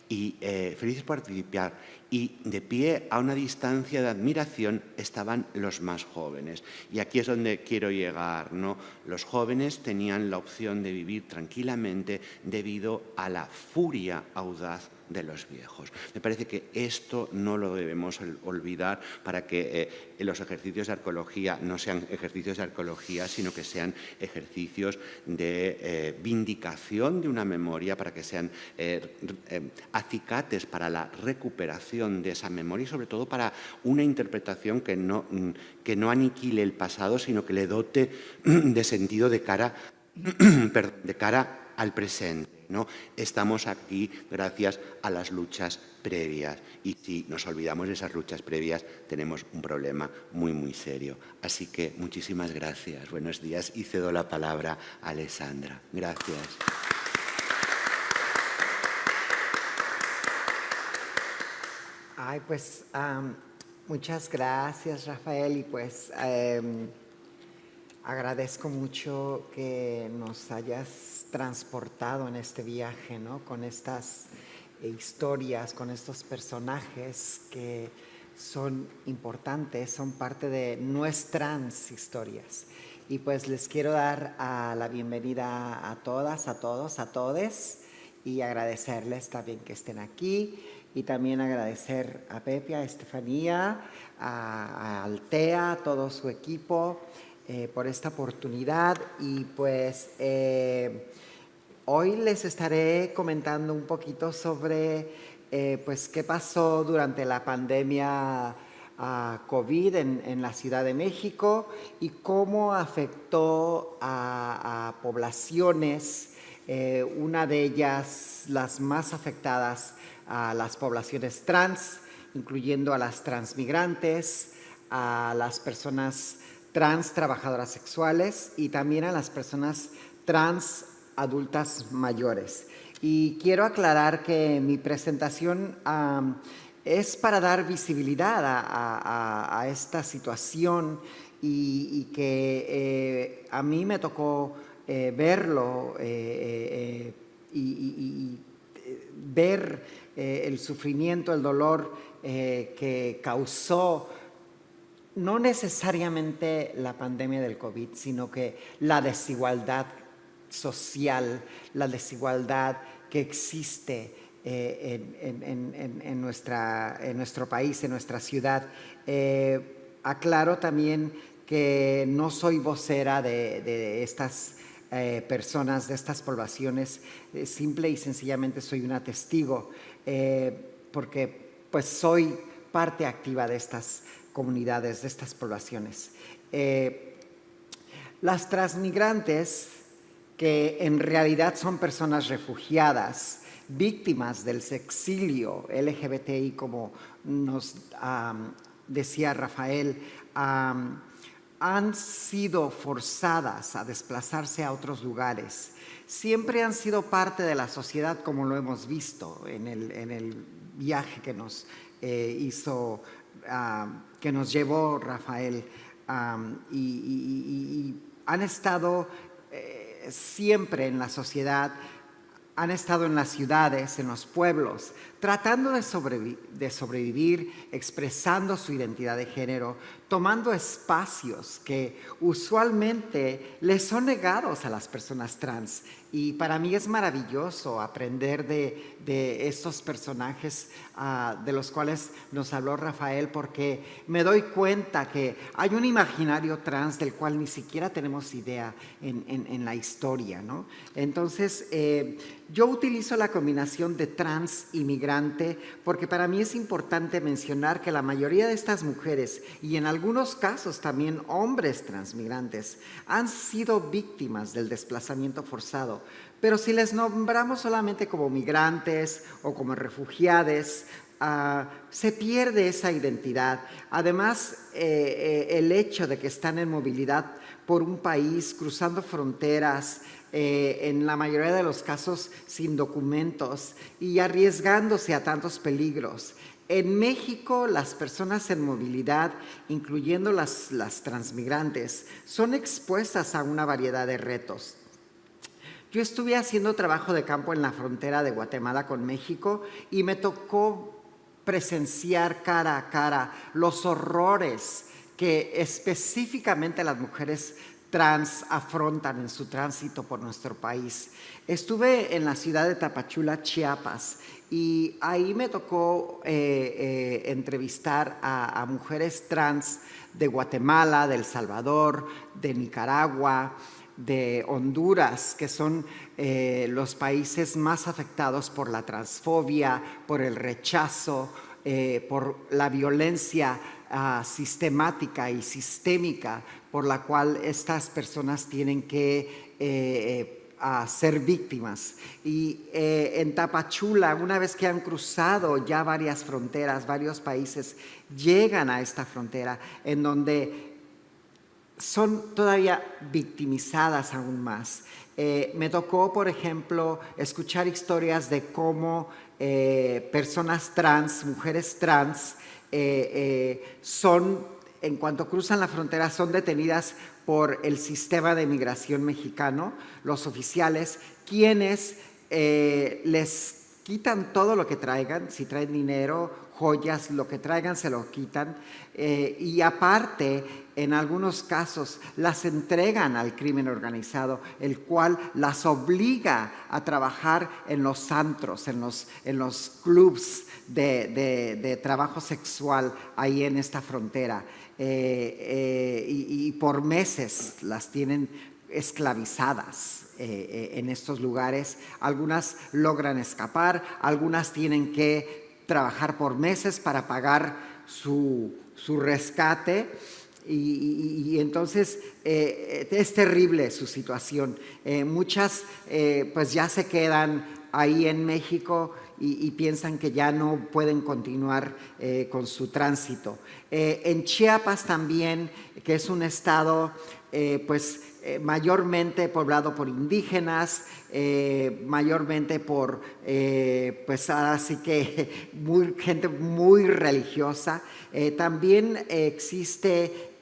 Y felices por participar, y de pie a una distancia de admiración estaban los más jóvenes. Y aquí es donde quiero llegar, ¿no? Los jóvenes tenían la opción de vivir tranquilamente debido a la furia audaz de los viejos. Me parece que esto no lo debemos olvidar para que los ejercicios de arqueología no sean ejercicios de arqueología, sino que sean ejercicios de vindicación de una memoria, para que sean acicates para la recuperación de esa memoria y sobre todo para una interpretación que no aniquile el pasado, sino que le dote de sentido de cara al presente, ¿no? Estamos aquí gracias a las luchas previas, y si nos olvidamos de esas luchas previas tenemos un problema muy serio. Así que muchísimas gracias, buenos días, y cedo la palabra a Alessandra. Gracias. Ay, pues muchas gracias, Rafael, y pues agradezco mucho que nos hayas transportado en este viaje, ¿no? Con estas historias, con estos personajes que son importantes, son parte de nuestras historias. Y pues les quiero dar la bienvenida a todas, a todos, a todes, y agradecerles también que estén aquí, y también agradecer a Pepe, a Estefanía, a Altea, a todo su equipo, por esta oportunidad y pues hoy les estaré comentando un poquito sobre pues qué pasó durante la pandemia COVID en la Ciudad de México y cómo afectó a poblaciones, una de ellas las más afectadas a las poblaciones trans, incluyendo a las transmigrantes, a las personas trans trabajadoras sexuales y también a las personas trans adultas mayores. Y quiero aclarar que mi presentación es para dar visibilidad a esta situación y que a mí me tocó verlo y ver el sufrimiento, el dolor que causó no necesariamente la pandemia del COVID, sino que la desigualdad social, la desigualdad que existe en nuestro país, en nuestra ciudad. Aclaro también que no soy vocera de estas personas, de estas poblaciones, simple y sencillamente soy una testigo, porque pues soy parte activa de estas comunidades, de estas poblaciones. Las transmigrantes, que en realidad son personas refugiadas, víctimas del sexilio LGBTI, como nos decía Rafael, han sido forzadas a desplazarse a otros lugares. Siempre han sido parte de la sociedad, como lo hemos visto en el viaje que nos hizo, que nos llevó Rafael, y han estado siempre en la sociedad, han estado en las ciudades, en los pueblos, tratando de sobrevivir, expresando su identidad de género, tomando espacios que usualmente les son negados a las personas trans. Y para mí es maravilloso aprender de estos personajes de los cuales nos habló Rafael, porque me doy cuenta que hay un imaginario trans del cual ni siquiera tenemos idea en la historia, ¿no? Entonces, yo utilizo la combinación de trans y migrante porque para mí es importante mencionar que la mayoría de estas mujeres, y en algunos casos también hombres transmigrantes, han sido víctimas del desplazamiento forzado. Pero si les nombramos solamente como migrantes o como refugiados, se pierde esa identidad. Además, el hecho de que están en movilidad por un país, cruzando fronteras, en la mayoría de los casos sin documentos y arriesgándose a tantos peligros. En México, las personas en movilidad, incluyendo las transmigrantes, son expuestas a una variedad de retos. Yo estuve haciendo trabajo de campo en la frontera de Guatemala con México y me tocó presenciar cara a cara los horrores que específicamente las mujeres trans afrontan en su tránsito por nuestro país. Estuve en la ciudad de Tapachula, Chiapas, y ahí me tocó entrevistar a mujeres trans de Guatemala, de El Salvador, de Nicaragua, de Honduras, que son los países más afectados por la transfobia, por el rechazo, por la violencia sistemática y sistémica por la cual estas personas tienen que ser víctimas. Y en Tapachula, una vez que han cruzado ya varias fronteras, varios países, llegan a esta frontera en donde son todavía victimizadas aún más. Me tocó, por ejemplo, escuchar historias de cómo personas trans, mujeres trans, en cuanto cruzan la frontera, son detenidas por el sistema de migración mexicano, los oficiales, quienes les quitan todo lo que traigan, si traen dinero, joyas, lo que traigan se lo quitan, y aparte, en algunos casos, las entregan al crimen organizado, el cual las obliga a trabajar en los antros, en los clubs de trabajo sexual ahí en esta frontera. y por meses las tienen esclavizadas en estos lugares. Algunas logran escapar, algunas tienen que trabajar por meses para pagar su rescate. Y entonces es terrible su situación. Muchas pues ya se quedan ahí en México y piensan que ya no pueden continuar con su tránsito. En Chiapas también, que es un estado mayormente poblado por indígenas, mayormente por, pues ahora sí que gente muy religiosa. También existe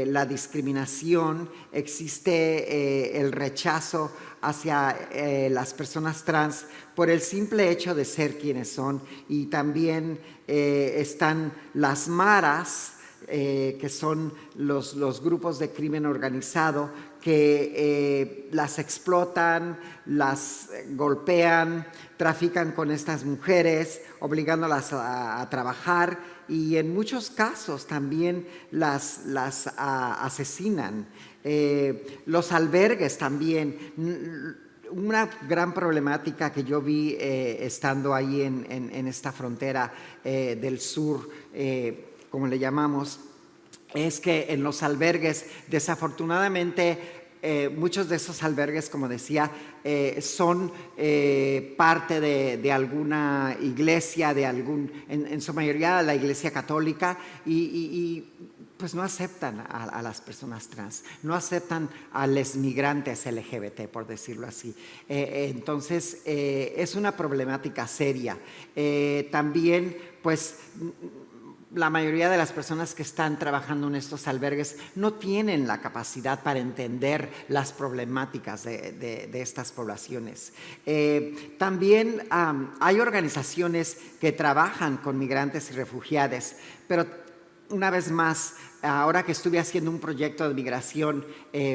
la discriminación, existe el rechazo hacia las personas trans por el simple hecho de ser quienes son, y también están las maras, que son los grupos de crimen organizado que las explotan, las golpean, trafican con estas mujeres, obligándolas a trabajar, y en muchos casos también las asesinan. Los albergues también. Una gran problemática que yo vi estando ahí en esta frontera del sur, como le llamamos, es que en los albergues, desafortunadamente, muchos de esos albergues, como decía, son parte de alguna iglesia, en su mayoría la iglesia católica, y pues no aceptan a las personas trans, no aceptan a los migrantes LGBT, por decirlo así. Entonces, es una problemática seria. También, pues, la mayoría de las personas que están trabajando en estos albergues no tienen la capacidad para entender las problemáticas de estas poblaciones. También hay organizaciones que trabajan con migrantes y refugiados, pero una vez más, ahora que estuve haciendo un proyecto de migración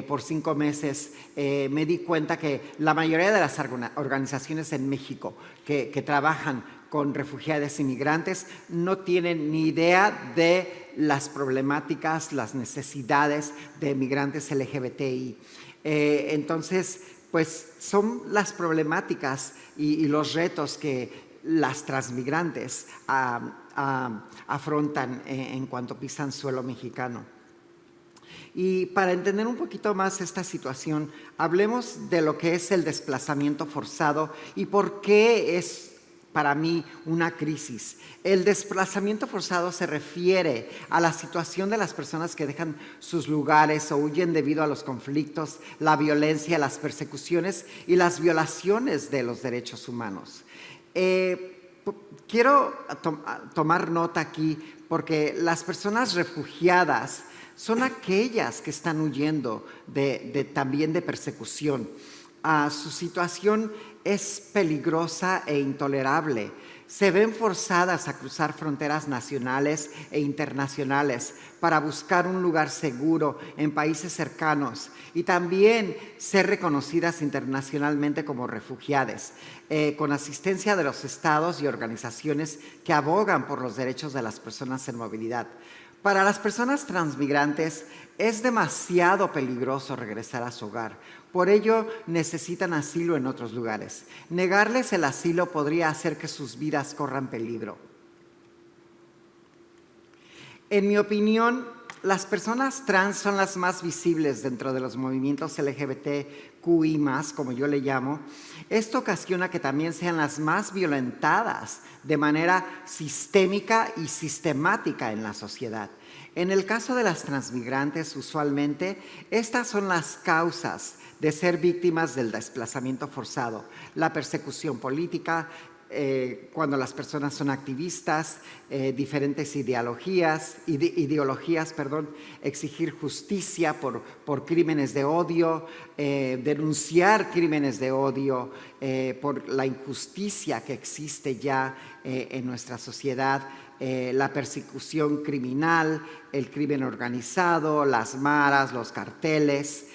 por 5 meses, me di cuenta que la mayoría de las organizaciones en México que trabajan con refugiados y migrantes no tienen ni idea de las problemáticas, las necesidades de migrantes LGBTI. Entonces, pues son las problemáticas y los retos que las transmigrantes afrontan en cuanto pisan suelo mexicano. Y para entender un poquito más esta situación, hablemos de lo que es el desplazamiento forzado y por qué es para mí una crisis. El desplazamiento forzado se refiere a la situación de las personas que dejan sus lugares o huyen debido a los conflictos, la violencia, las persecuciones y las violaciones de los derechos humanos. Quiero tomar nota aquí porque las personas refugiadas son aquellas que están huyendo también de persecución. Su situación es peligrosa e intolerable. Se ven forzadas a cruzar fronteras nacionales e internacionales para buscar un lugar seguro en países cercanos y también ser reconocidas internacionalmente como refugiadas, con asistencia de los estados y organizaciones que abogan por los derechos de las personas en movilidad. Para las personas transmigrantes es demasiado peligroso regresar a su hogar. Por ello, necesitan asilo en otros lugares. Negarles el asilo podría hacer que sus vidas corran peligro. En mi opinión, las personas trans son las más visibles dentro de los movimientos LGBTQI+, como yo le llamo. Esto ocasiona que también sean las más violentadas de manera sistémica y sistemática en la sociedad. En el caso de las transmigrantes, usualmente, estas son las causas de ser víctimas del desplazamiento forzado, la persecución política, cuando las personas son activistas, diferentes ideologías, exigir justicia por crímenes de odio, denunciar crímenes de odio, por la injusticia que existe ya en nuestra sociedad, la persecución criminal, el crimen organizado, las maras, los carteles,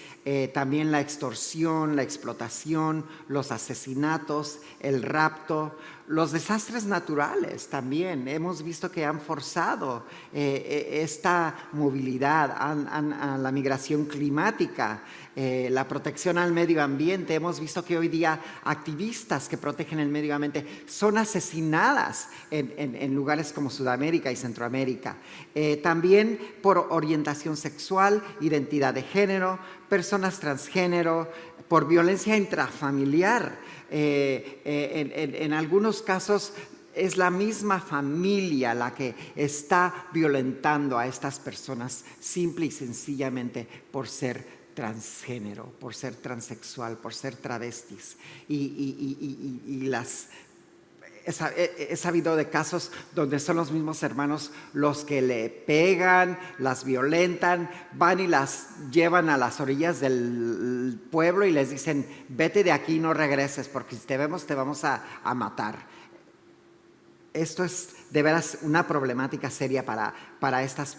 también la extorsión, la explotación, los asesinatos, el rapto, Los desastres naturales también, hemos visto que han forzado esta movilidad, a la migración climática, la protección al medio ambiente. Hemos visto que hoy día activistas que protegen el medio ambiente son asesinadas en lugares como Sudamérica y Centroamérica. También por orientación sexual, identidad de género, personas transgénero, por violencia intrafamiliar. En algunos casos es la misma familia la que está violentando a estas personas simple y sencillamente por ser transgénero, por ser transexual, por ser travestis. He sabido de casos donde son los mismos hermanos los que le pegan, las violentan, van y las llevan a las orillas del pueblo y les dicen: vete de aquí, no regreses, porque si te vemos te vamos a matar. Esto es de veras una problemática seria para estas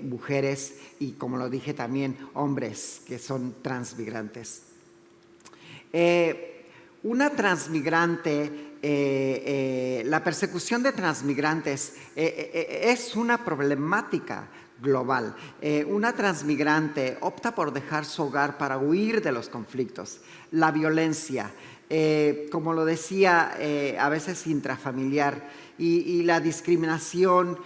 mujeres y, como lo dije también, hombres que son transmigrantes. Una transmigrante, la persecución de transmigrantes es una problemática global. Una transmigrante opta por dejar su hogar para huir de los conflictos, la violencia, como lo decía, a veces intrafamiliar, y la discriminación.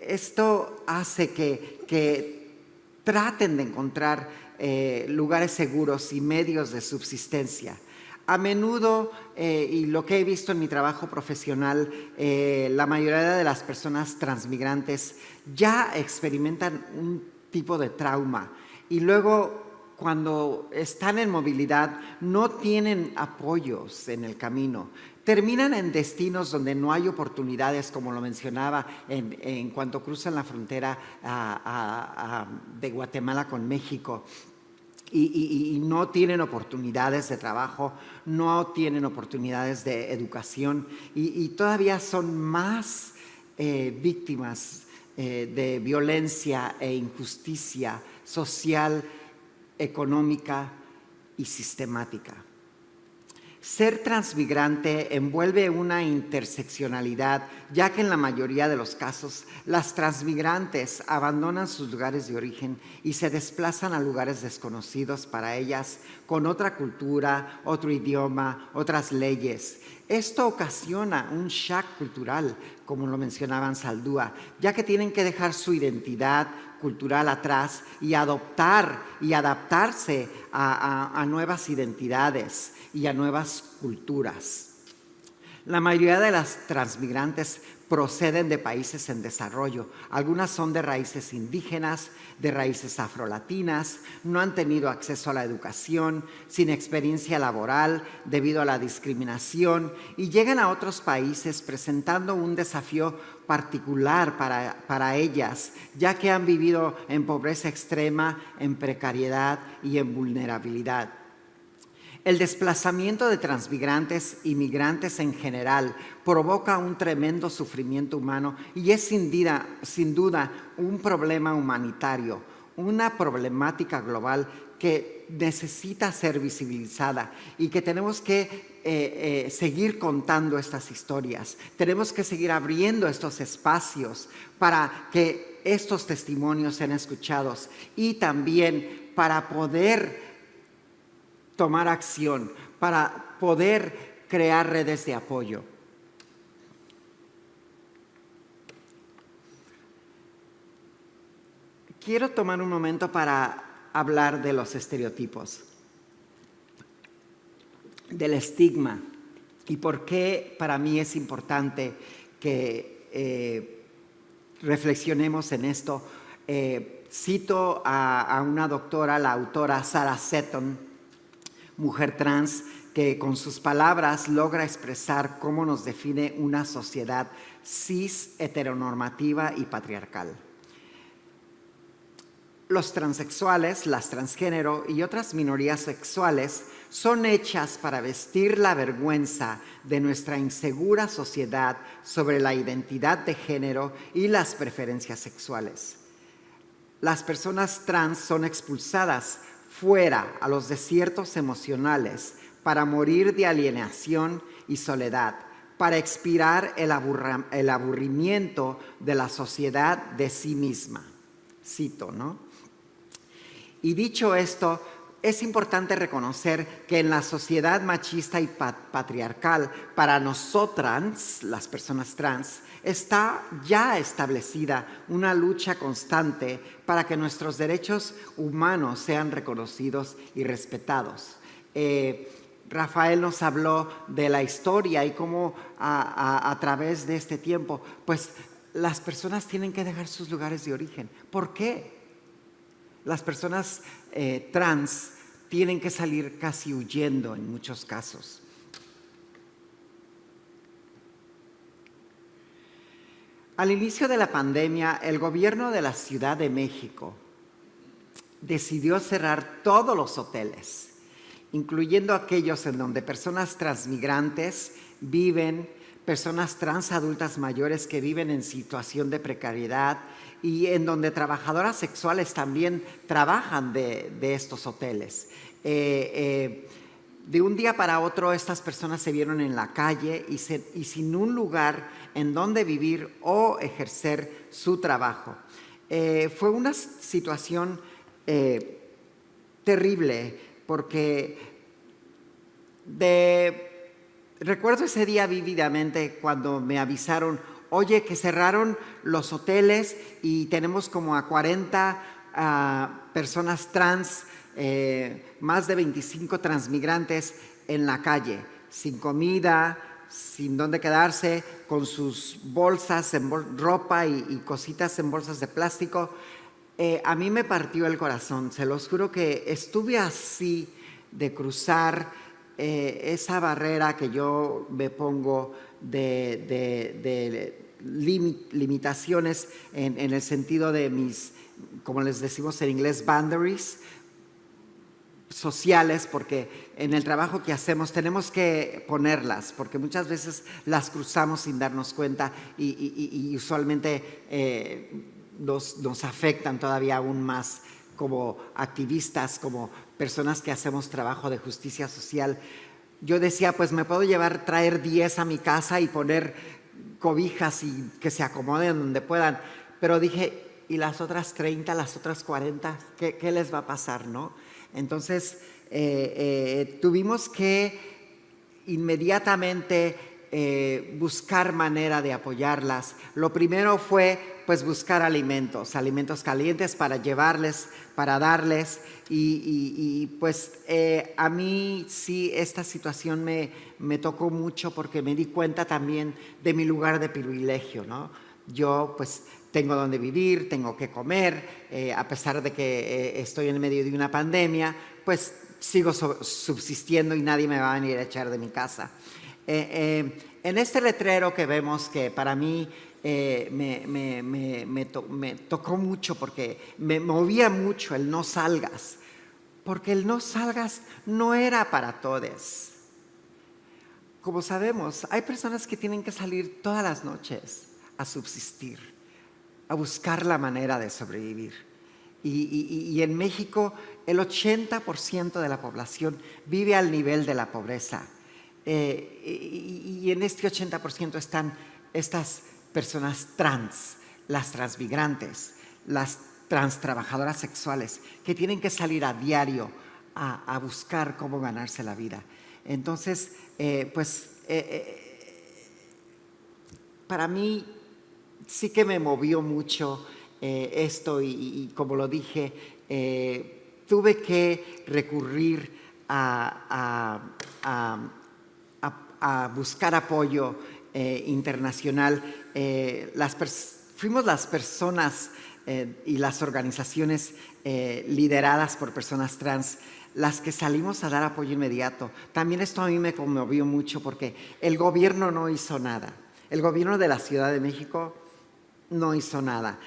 Esto hace que traten de encontrar lugares seguros y medios de subsistencia. A menudo, y lo que he visto en mi trabajo profesional, la mayoría de las personas transmigrantes ya experimentan un tipo de trauma y luego, cuando están en movilidad, no tienen apoyos en el camino. Terminan en destinos donde no hay oportunidades, como lo mencionaba, en cuanto cruzan la frontera de Guatemala con México. Y no tienen oportunidades de trabajo, no tienen oportunidades de educación y todavía son más víctimas de violencia e injusticia social, económica y sistemática. Ser transmigrante envuelve una interseccionalidad, ya que en la mayoría de los casos las transmigrantes abandonan sus lugares de origen y se desplazan a lugares desconocidos para ellas, con otra cultura, otro idioma, otras leyes. Esto ocasiona un shock cultural, como lo mencionaban Saldúa, ya que tienen que dejar su identidad cultural atrás y adoptar y adaptarse a nuevas identidades y a nuevas culturas. La mayoría de las transmigrantes proceden de países en desarrollo. Algunas son de raíces indígenas, de raíces afrolatinas, no han tenido acceso a la educación, sin experiencia laboral debido a la discriminación y llegan a otros países presentando un desafío particular para ellas, ya que han vivido en pobreza extrema, en precariedad y en vulnerabilidad. El desplazamiento de transmigrantes y migrantes en general provoca un tremendo sufrimiento humano y es sin duda un problema humanitario, una problemática global que necesita ser visibilizada y que tenemos que seguir contando estas historias. Tenemos que seguir abriendo estos espacios para que estos testimonios sean escuchados y también para poder tomar acción, para poder crear redes de apoyo. Quiero tomar un momento para hablar de los estereotipos, del estigma y por qué para mí es importante que reflexionemos en esto. Cito a una doctora, la autora Sarah Seton, mujer trans, que con sus palabras logra expresar cómo nos define una sociedad cis, heteronormativa y patriarcal. Los transexuales, las transgénero y otras minorías sexuales son hechas para vestir la vergüenza de nuestra insegura sociedad sobre la identidad de género y las preferencias sexuales. Las personas trans son expulsadas fuera a los desiertos emocionales para morir de alienación y soledad, para expirar el aburrimiento de la sociedad de sí misma. Cito, ¿no? Y dicho esto, es importante reconocer que en la sociedad machista y patriarcal, para nosotras, las personas trans, está ya establecida una lucha constante para que nuestros derechos humanos sean reconocidos y respetados. Rafael nos habló de la historia y cómo a través de este tiempo, pues las personas tienen que dejar sus lugares de origen. ¿Por qué? Las personas trans tienen que salir casi huyendo en muchos casos. Al inicio de la pandemia, el gobierno de la Ciudad de México decidió cerrar todos los hoteles, incluyendo aquellos en donde personas transmigrantes viven, personas trans adultas mayores que viven en situación de precariedad y en donde trabajadoras sexuales también trabajan de estos hoteles. De un día para otro estas personas se vieron en la calle y sin un lugar en donde vivir o ejercer su trabajo. Fue una situación terrible porque recuerdo ese día vívidamente cuando me avisaron, oye, que cerraron los hoteles y tenemos como a 40 personas trans, más de 25 transmigrantes en la calle, sin comida, sin dónde quedarse, con sus bolsas, ropa y cositas en bolsas de plástico. A mí me partió el corazón, se los juro que estuve así de cruzar esa barrera que yo me pongo de limitaciones en el sentido de mis, como les decimos en inglés, boundaries sociales, porque en el trabajo que hacemos tenemos que ponerlas, porque muchas veces las cruzamos sin darnos cuenta y usualmente nos afectan todavía aún más como activistas, como personas que hacemos trabajo de justicia social. Yo decía, pues me puedo traer 10 a mi casa y poner cobijas y que se acomoden donde puedan, pero dije, ¿y las otras 30, las otras 40? ¿Qué les va a pasar, no? Entonces, tuvimos que inmediatamente buscar manera de apoyarlas. Lo primero fue pues buscar alimentos calientes para llevarles, para darles y pues a mí sí esta situación me tocó mucho porque me di cuenta también de mi lugar de privilegio, ¿no? Yo pues tengo donde vivir, tengo que comer, a pesar de que estoy en medio de una pandemia, pues sigo subsistiendo y nadie me va a venir a echar de mi casa. En este letrero que vemos, que para mí me tocó mucho porque me movía mucho el no salgas, porque el no salgas no era para todos. Como sabemos, hay personas que tienen que salir todas las noches a subsistir, a buscar la manera de sobrevivir. Y en México el 80% de la población vive al nivel de la pobreza. Y en este 80% están estas personas trans, las transmigrantes, las trans trabajadoras sexuales, que tienen que salir a diario a buscar cómo ganarse la vida. Entonces, para mí sí que me movió mucho esto y como lo dije, tuve que recurrir a buscar apoyo internacional. Fuimos las personas y las organizaciones lideradas por personas trans las que salimos a dar apoyo inmediato. También esto a mí me conmovió mucho porque el gobierno no hizo nada. El gobierno de la Ciudad de México no hizo nada.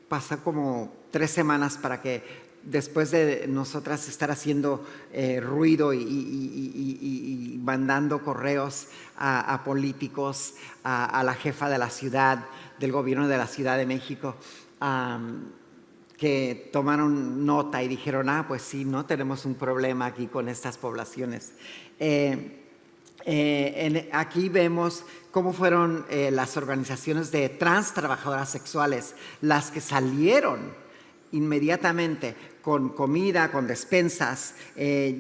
Pasó como 3 semanas para que después de nosotras estar haciendo ruido y mandando correos a políticos, a la jefa de la ciudad, del gobierno de la Ciudad de México, que tomaron nota y dijeron, pues sí, no tenemos un problema aquí con estas poblaciones. Aquí vemos cómo fueron las organizaciones de trans trabajadoras sexuales las que salieron inmediatamente con comida, con despensas.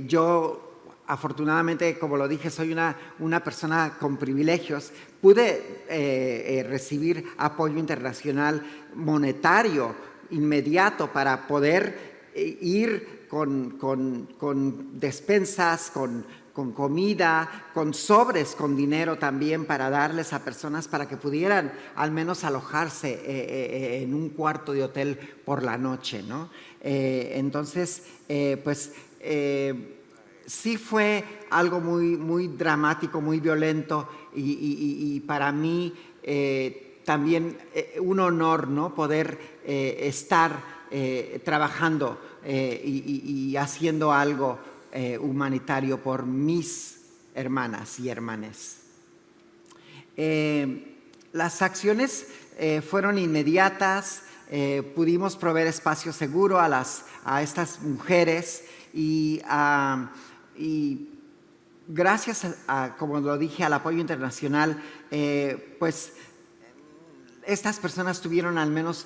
Yo, afortunadamente, como lo dije, soy una persona con privilegios. Pude recibir apoyo internacional monetario inmediato para poder ir con despensas, con comida, con sobres, con dinero también para darles a personas para que pudieran al menos alojarse en un cuarto de hotel por la noche, ¿no? Entonces, pues sí fue algo muy, muy dramático, muy violento y para mí también un honor, ¿no? Poder estar trabajando y haciendo algo humanitario por mis hermanas y hermanes. Las acciones fueron inmediatas, pudimos proveer espacio seguro a estas mujeres y gracias como lo dije, al apoyo internacional, pues estas personas tuvieron al menos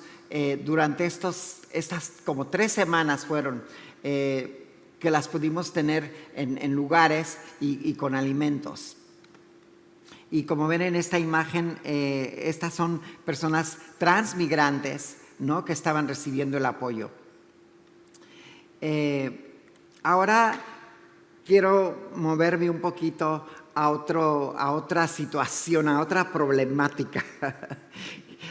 durante estas como 3 semanas fueron que las pudimos tener en lugares y con alimentos. Y como ven en esta imagen, estas son personas transmigrantes, ¿no? Que estaban recibiendo el apoyo. Ahora quiero moverme un poquito a otra situación, a otra problemática.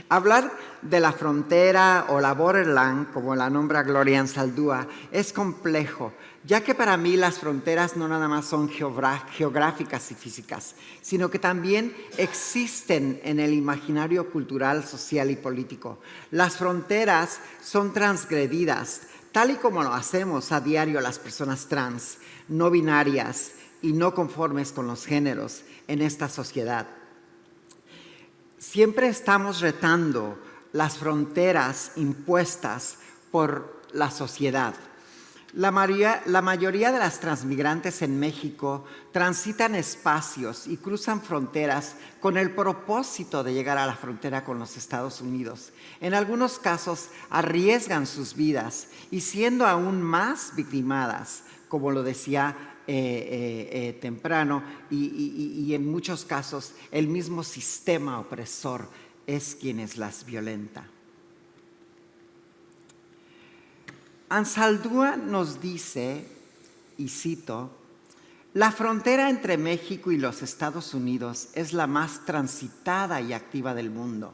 Hablar de la frontera o la borderland, como la nombra Gloria Anzaldúa, es complejo, ya que para mí las fronteras no nada más son geográficas y físicas, sino que también existen en el imaginario cultural, social y político. Las fronteras son transgredidas, tal y como lo hacemos a diario las personas trans, no binarias y no conformes con los géneros en esta sociedad. Siempre estamos retando las fronteras impuestas por la sociedad. La mayoría de las transmigrantes en México transitan espacios y cruzan fronteras con el propósito de llegar a la frontera con los Estados Unidos. En algunos casos arriesgan sus vidas y siendo aún más victimadas, como lo decía temprano, y en muchos casos el mismo sistema opresor es quienes las violenta. Anzaldúa nos dice, y cito, la frontera entre México y los Estados Unidos es la más transitada y activa del mundo.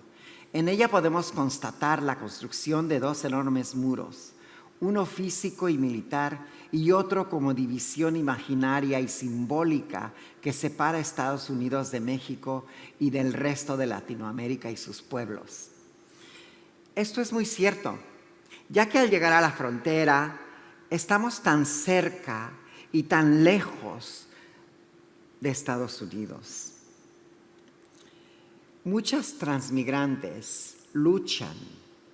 En ella podemos constatar la construcción de 2 enormes muros, uno físico y militar y otro como división imaginaria y simbólica que separa a Estados Unidos de México y del resto de Latinoamérica y sus pueblos. Esto es muy cierto, ya que al llegar a la frontera estamos tan cerca y tan lejos de Estados Unidos. Muchas transmigrantes luchan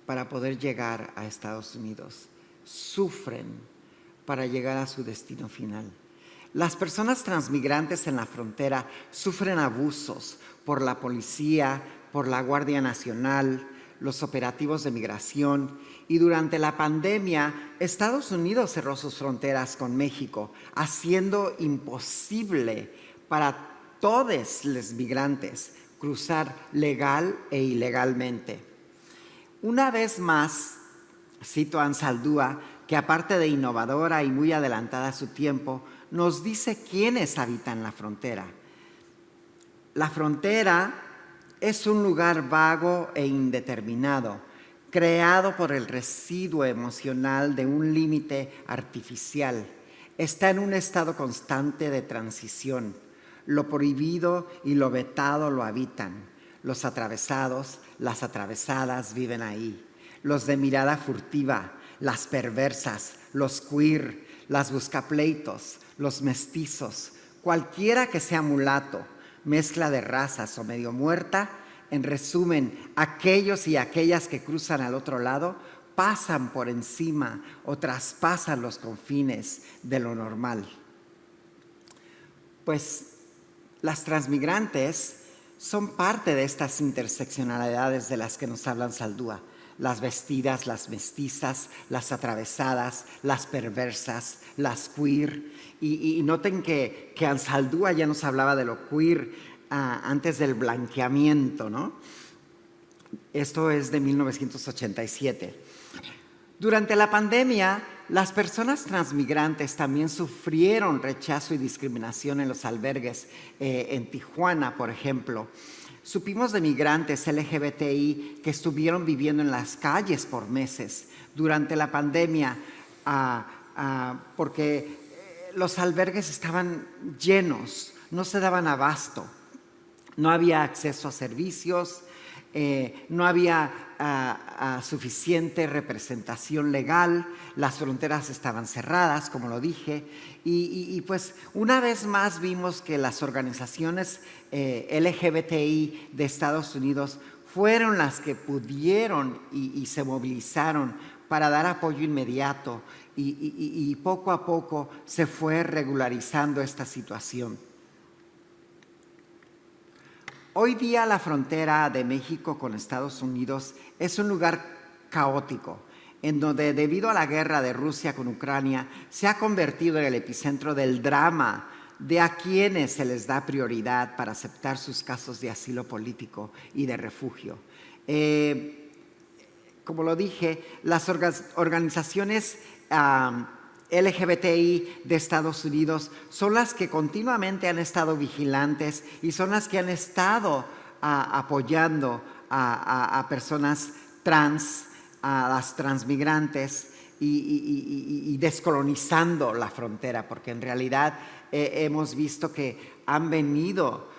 para poder llegar a Estados Unidos, sufren para llegar a su destino final. Las personas transmigrantes en la frontera sufren abusos por la policía, por la Guardia Nacional, los operativos de migración y durante la pandemia Estados Unidos cerró sus fronteras con México, haciendo imposible para todos los migrantes cruzar legal e ilegalmente. Una vez más, cito a Anzaldúa, que aparte de innovadora y muy adelantada a su tiempo, nos dice quiénes habitan la frontera. La frontera es un lugar vago e indeterminado, creado por el residuo emocional de un límite artificial. Está en un estado constante de transición. Lo prohibido y lo vetado lo habitan. Los atravesados, las atravesadas viven ahí. Los de mirada furtiva, las perversas, los queer, las buscapleitos, los mestizos, cualquiera que sea mulato, mezcla de razas o medio muerta, en resumen, aquellos y aquellas que cruzan al otro lado pasan por encima o traspasan los confines de lo normal. Pues las transmigrantes son parte de estas interseccionalidades de las que nos hablan Zaldúa. Las vestidas, las mestizas, las atravesadas, las perversas, las queer. Y noten que Anzaldúa ya nos hablaba de lo queer antes del blanqueamiento, ¿no? Esto es de 1987. Durante la pandemia, las personas transmigrantes también sufrieron rechazo y discriminación en los albergues. En Tijuana, por ejemplo, supimos de migrantes LGBTI que estuvieron viviendo en las calles por meses durante la pandemia porque los albergues estaban llenos, no se daban abasto, no había acceso a servicios, no había suficiente representación legal, las fronteras estaban cerradas, como lo dije, y pues una vez más vimos que las organizaciones LGBTI de Estados Unidos fueron las que pudieron y se movilizaron para dar apoyo inmediato y poco a poco se fue regularizando esta situación. Hoy día la frontera de México con Estados Unidos es un lugar caótico, en donde debido a la guerra de Rusia con Ucrania se ha convertido en el epicentro del drama de a quienes se les da prioridad para aceptar sus casos de asilo político y de refugio. Como lo dije, las organizaciones LGBTI de Estados Unidos son las que continuamente han estado vigilantes y son las que han estado apoyando a personas trans, a las transmigrantes y descolonizando la frontera, porque en realidad hemos visto que han venido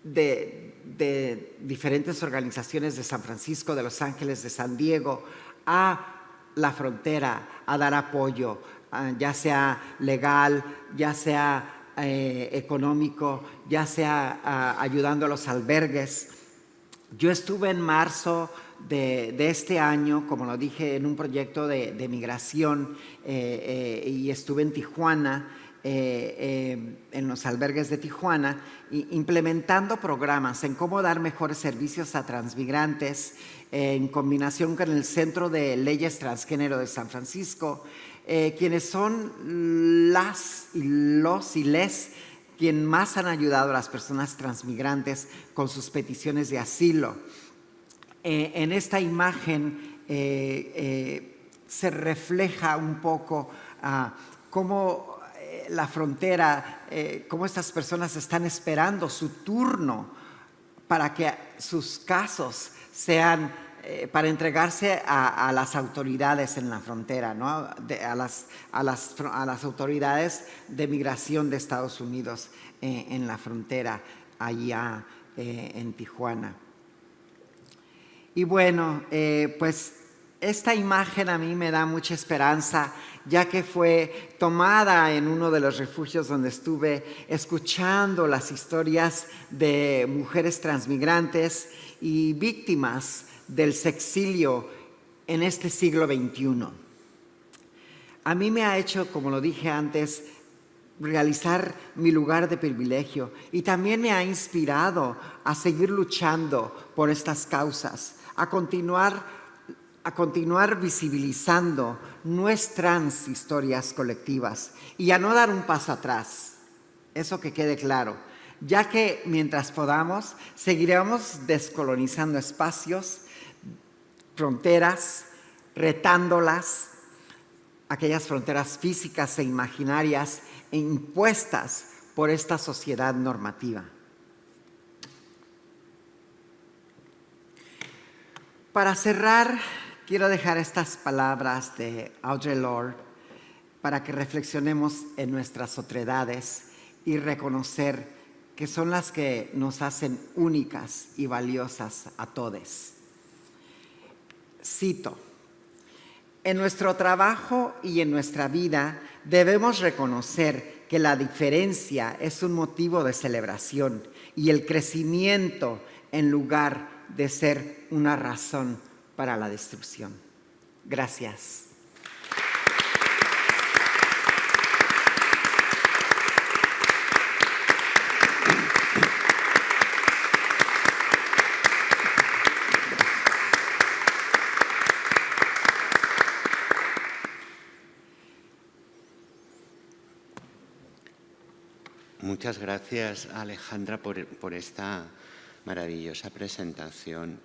de diferentes organizaciones de San Francisco, de Los Ángeles, de San Diego, a la frontera a dar apoyo, ya sea legal, ya sea económico, ya sea ayudando a los albergues. Yo estuve en marzo de este año, como lo dije, en un proyecto de migración y estuve en Tijuana, en los albergues de Tijuana, implementando programas en cómo dar mejores servicios a transmigrantes en combinación con el Centro de Leyes Transgénero de San Francisco, quienes son las y los y les quien más han ayudado a las personas transmigrantes con sus peticiones de asilo. En esta imagen se refleja un poco cómo la frontera, cómo estas personas están esperando su turno para que sus casos sean, para entregarse a las autoridades en la frontera, ¿no? a las autoridades de migración de Estados Unidos en la frontera, allá en Tijuana. Y bueno, pues esta imagen a mí me da mucha esperanza, ya que fue tomada en uno de los refugios donde estuve escuchando las historias de mujeres transmigrantes y víctimas del sexilio en este siglo XXI. A mí me ha hecho, como lo dije antes, realizar mi lugar de privilegio y también me ha inspirado a seguir luchando por estas causas, a continuar visibilizando nuestras historias colectivas y a no dar un paso atrás. Eso que quede claro, ya que mientras podamos seguiremos descolonizando espacios, fronteras, retándolas, aquellas fronteras físicas e imaginarias e impuestas por esta sociedad normativa. Para cerrar, quiero dejar estas palabras de Audre Lorde para que reflexionemos en nuestras otredades y reconocer que son las que nos hacen únicas y valiosas a todos. Cito: en nuestro trabajo y en nuestra vida debemos reconocer que la diferencia es un motivo de celebración y el crecimiento en lugar de ser una razón para la destrucción. Gracias. Muchas gracias, Alejandra, por esta maravillosa presentación.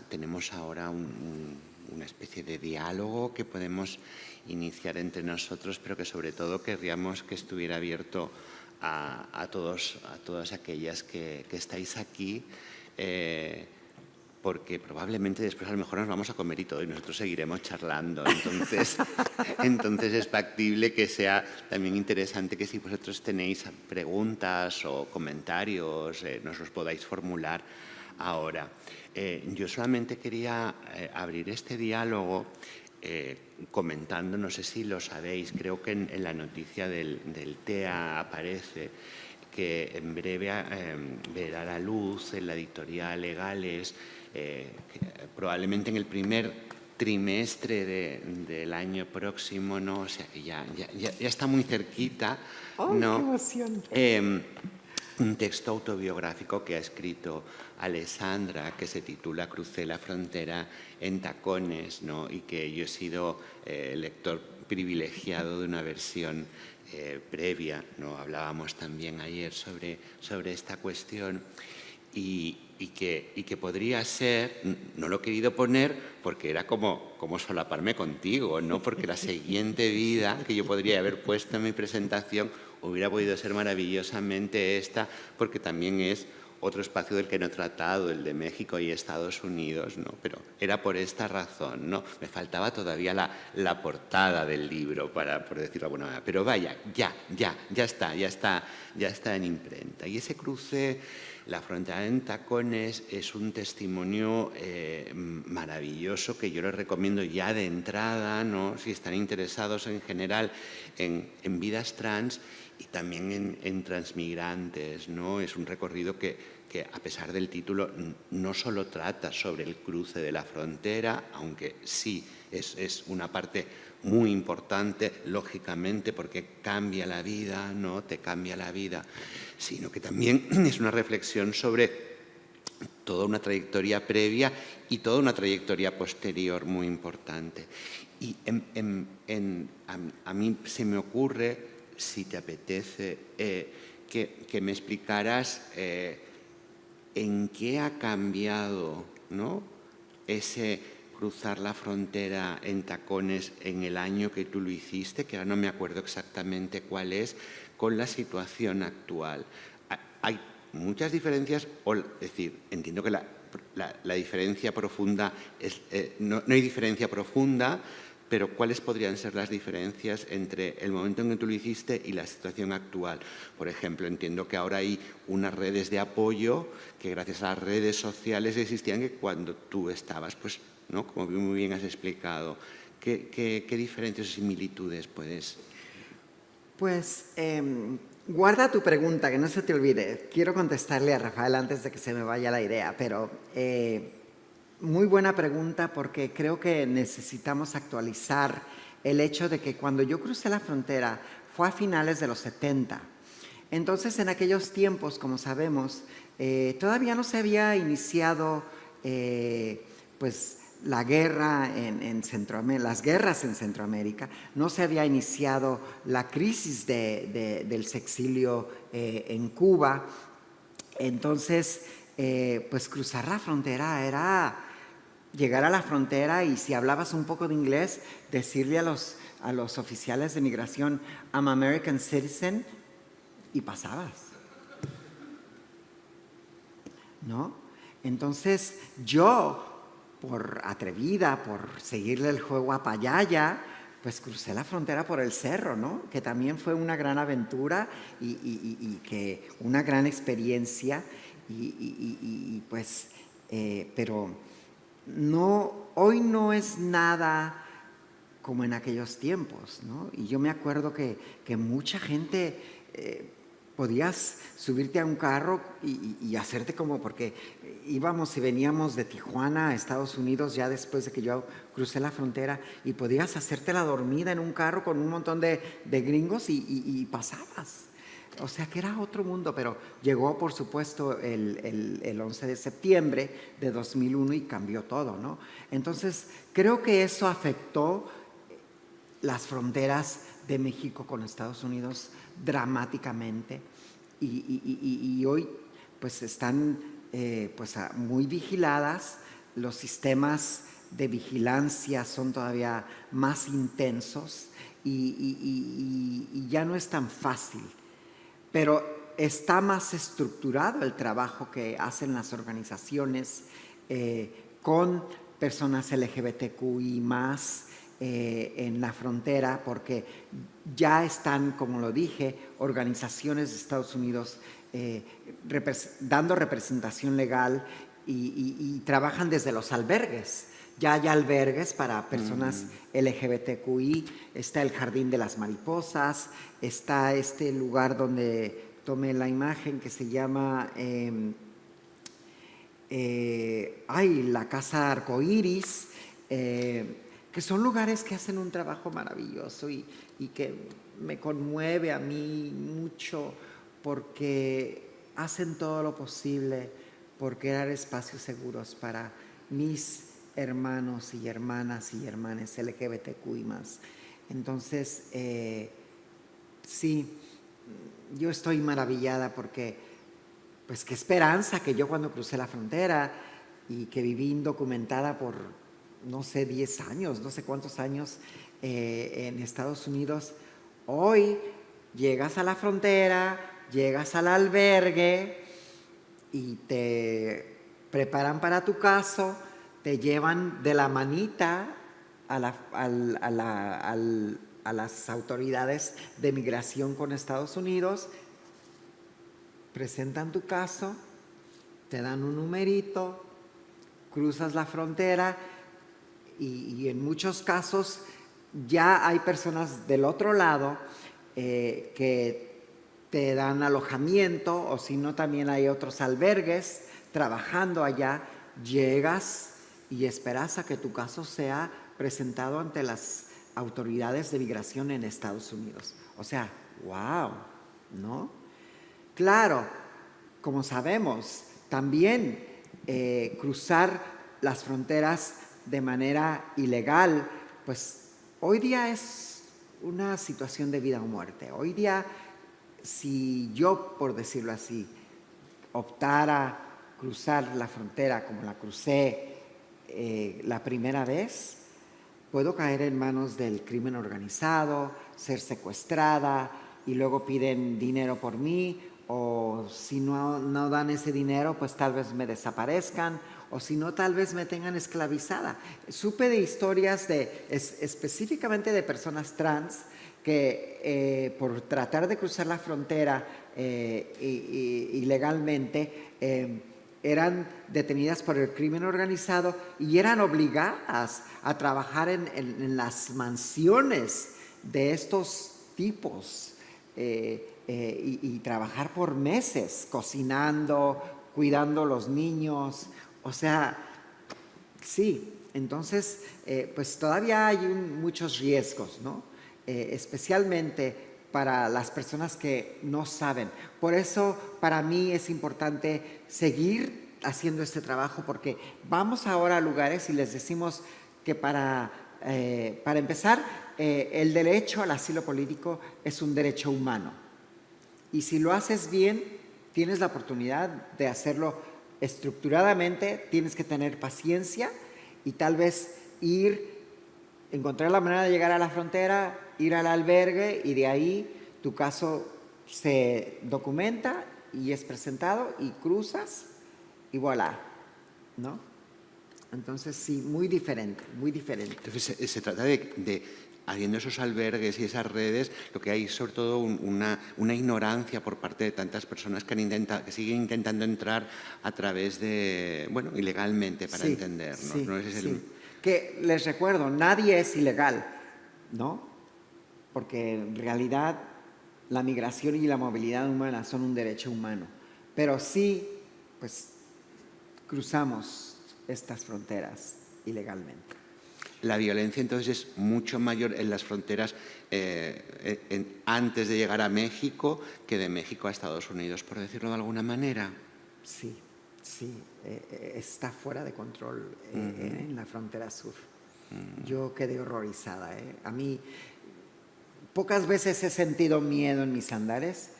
Tenemos ahora una especie de diálogo que podemos iniciar entre nosotros, pero que sobre todo querríamos que estuviera abierto a todas aquellas que estáis aquí, porque probablemente después a lo mejor nos vamos a comer y todo y nosotros seguiremos charlando. Entonces es factible que sea también interesante que si vosotros tenéis preguntas o comentarios nos los podáis formular ahora. Yo solamente quería abrir este diálogo comentando, no sé si lo sabéis, creo que en la noticia del TEA aparece que en breve verá la luz en la editorial Legales, probablemente en el primer trimestre del año próximo, ¿no? O sea que ya está muy cerquita, ¿no? ¡Qué emoción! Un texto autobiográfico que ha escrito Alessandra, que se titula Crucé la frontera en tacones, ¿no? Y que yo he sido lector privilegiado de una versión previa, ¿no? Hablábamos también ayer sobre esta cuestión y que podría ser, no lo he querido poner porque era como solaparme contigo, ¿no? Porque la siguiente vida que yo podría haber puesto en mi presentación hubiera podido ser maravillosamente esta, porque también es otro espacio del que no he tratado, el de México y Estados Unidos, ¿no? Pero era por esta razón, ¿no? Me faltaba todavía la portada del libro, por decirlo de alguna manera. Pero vaya, ya está en imprenta. Y ese cruce, la frontera en tacones, es un testimonio maravilloso que yo les recomiendo ya de entrada, ¿no? Si están interesados en general en vidas trans y también en transmigrantes, ¿no? Es un recorrido que a pesar del título no solo trata sobre el cruce de la frontera, aunque sí es una parte muy importante, lógicamente, porque cambia la vida, ¿no? Te cambia la vida, sino que también es una reflexión sobre toda una trayectoria previa y toda una trayectoria posterior muy importante. Y a mí se me ocurre, si te apetece, que me explicaras en qué ha cambiado, ¿no? Ese cruzar la frontera en tacones en el año que tú lo hiciste, que ahora no me acuerdo exactamente cuál es, con la situación actual. Hay muchas diferencias, es decir, entiendo que la diferencia profunda no hay diferencia profunda, pero ¿cuáles podrían ser las diferencias entre el momento en que tú lo hiciste y la situación actual? Por ejemplo, entiendo que ahora hay unas redes de apoyo que gracias a las redes sociales existían que cuando tú estabas, pues, ¿no? Como muy bien has explicado. ¿Qué diferencias o similitudes puedes? Pues guarda tu pregunta, que no se te olvide. Quiero contestarle a Rafael antes de que se me vaya la idea, pero muy buena pregunta porque creo que necesitamos actualizar el hecho de que cuando yo crucé la frontera fue a finales de los 70. Entonces, en aquellos tiempos, como sabemos, todavía no se había iniciado pues la guerra en Centroamérica, las guerras en Centroamérica, no se había iniciado la crisis del sexilio en Cuba. Entonces, pues cruzar la frontera era llegar a la frontera y si hablabas un poco de inglés, decirle a los oficiales de migración, I'm American citizen, y pasabas, ¿no? Entonces, yo, por atrevida, por seguirle el juego a Payaya, pues crucé la frontera por el cerro, ¿no? Que también fue una gran aventura y que una gran experiencia pues, pero no, hoy no es nada como en aquellos tiempos, ¿no? Y yo me acuerdo que mucha gente podías subirte a un carro y hacerte como, porque íbamos y veníamos de Tijuana a Estados Unidos ya después de que yo crucé la frontera y podías hacerte la dormida en un carro con un montón de gringos y pasabas. O sea que era otro mundo, pero llegó por supuesto el 11 de septiembre de 2001 y cambió todo, ¿no? Entonces creo que eso afectó las fronteras de México con Estados Unidos dramáticamente y hoy pues están muy vigiladas, los sistemas de vigilancia son todavía más intensos y ya no es tan fácil, pero está más estructurado el trabajo que hacen las organizaciones con personas LGBTQI más en la frontera, porque ya están, como lo dije, organizaciones de Estados Unidos dando representación legal y trabajan desde los albergues. Ya hay albergues para personas LGBTQI, está el Jardín de las Mariposas, está este lugar donde tomé la imagen que se llama la Casa Arcoíris, que son lugares que hacen un trabajo maravilloso y que me conmueve a mí mucho porque hacen todo lo posible por crear espacios seguros para mis hermanos y hermanas y hermanes LGBTQI+. Entonces, sí, yo estoy maravillada porque, pues qué esperanza que yo cuando crucé la frontera y que viví indocumentada por, no sé, 10 años, no sé cuántos años en Estados Unidos, hoy llegas a la frontera, llegas al albergue y te preparan para tu caso, te llevan de la manita a las autoridades de migración con Estados Unidos, presentan tu caso, te dan un numerito, cruzas la frontera y en muchos casos ya hay personas del otro lado que te dan alojamiento, o si no también hay otros albergues trabajando allá. Llegas y esperas a que tu caso sea presentado ante las autoridades de migración en Estados Unidos. O sea, wow, ¿no? Claro, como sabemos, también cruzar las fronteras de manera ilegal, pues hoy día es una situación de vida o muerte. Hoy día, si yo, por decirlo así, optara cruzar la frontera como la crucé la primera vez, puedo caer en manos del crimen organizado, ser secuestrada y luego piden dinero por mí, o si no dan ese dinero, pues tal vez me desaparezcan, o si no, tal vez me tengan esclavizada. Supe de historias específicamente de personas trans que por tratar de cruzar la frontera ilegalmente eran detenidas por el crimen organizado y eran obligadas a trabajar en las mansiones de estos tipos y trabajar por meses cocinando, cuidando los niños. O sea, sí, entonces pues todavía hay muchos riesgos, ¿no? Especialmente para las personas que no saben. Por eso para mí es importante seguir haciendo este trabajo, porque vamos ahora a lugares y les decimos que para empezar, el derecho al asilo político es un derecho humano. Y si lo haces bien, tienes la oportunidad de hacerlo estructuradamente, tienes que tener paciencia y tal vez encontrar la manera de llegar a la frontera, ir al albergue y de ahí tu caso se documenta y es presentado y cruzas y voilà, ¿no? Entonces sí, muy diferente, muy diferente. Entonces se trata de habiendo esos albergues y esas redes, lo que hay sobre todo una ignorancia por parte de tantas personas que siguen intentando entrar a través de, bueno, ilegalmente para entendernos. Sí, ¿no? Ese es Que les recuerdo, nadie es ilegal, ¿no? Porque en realidad la migración y la movilidad humana son un derecho humano. Pero sí, pues cruzamos estas fronteras ilegalmente. La violencia entonces es mucho mayor en las fronteras antes de llegar a México que de México a Estados Unidos, por decirlo de alguna manera. Sí, está fuera de control en la frontera sur. Yo quedé horrorizada. A mí, pocas veces he sentido miedo en mis andares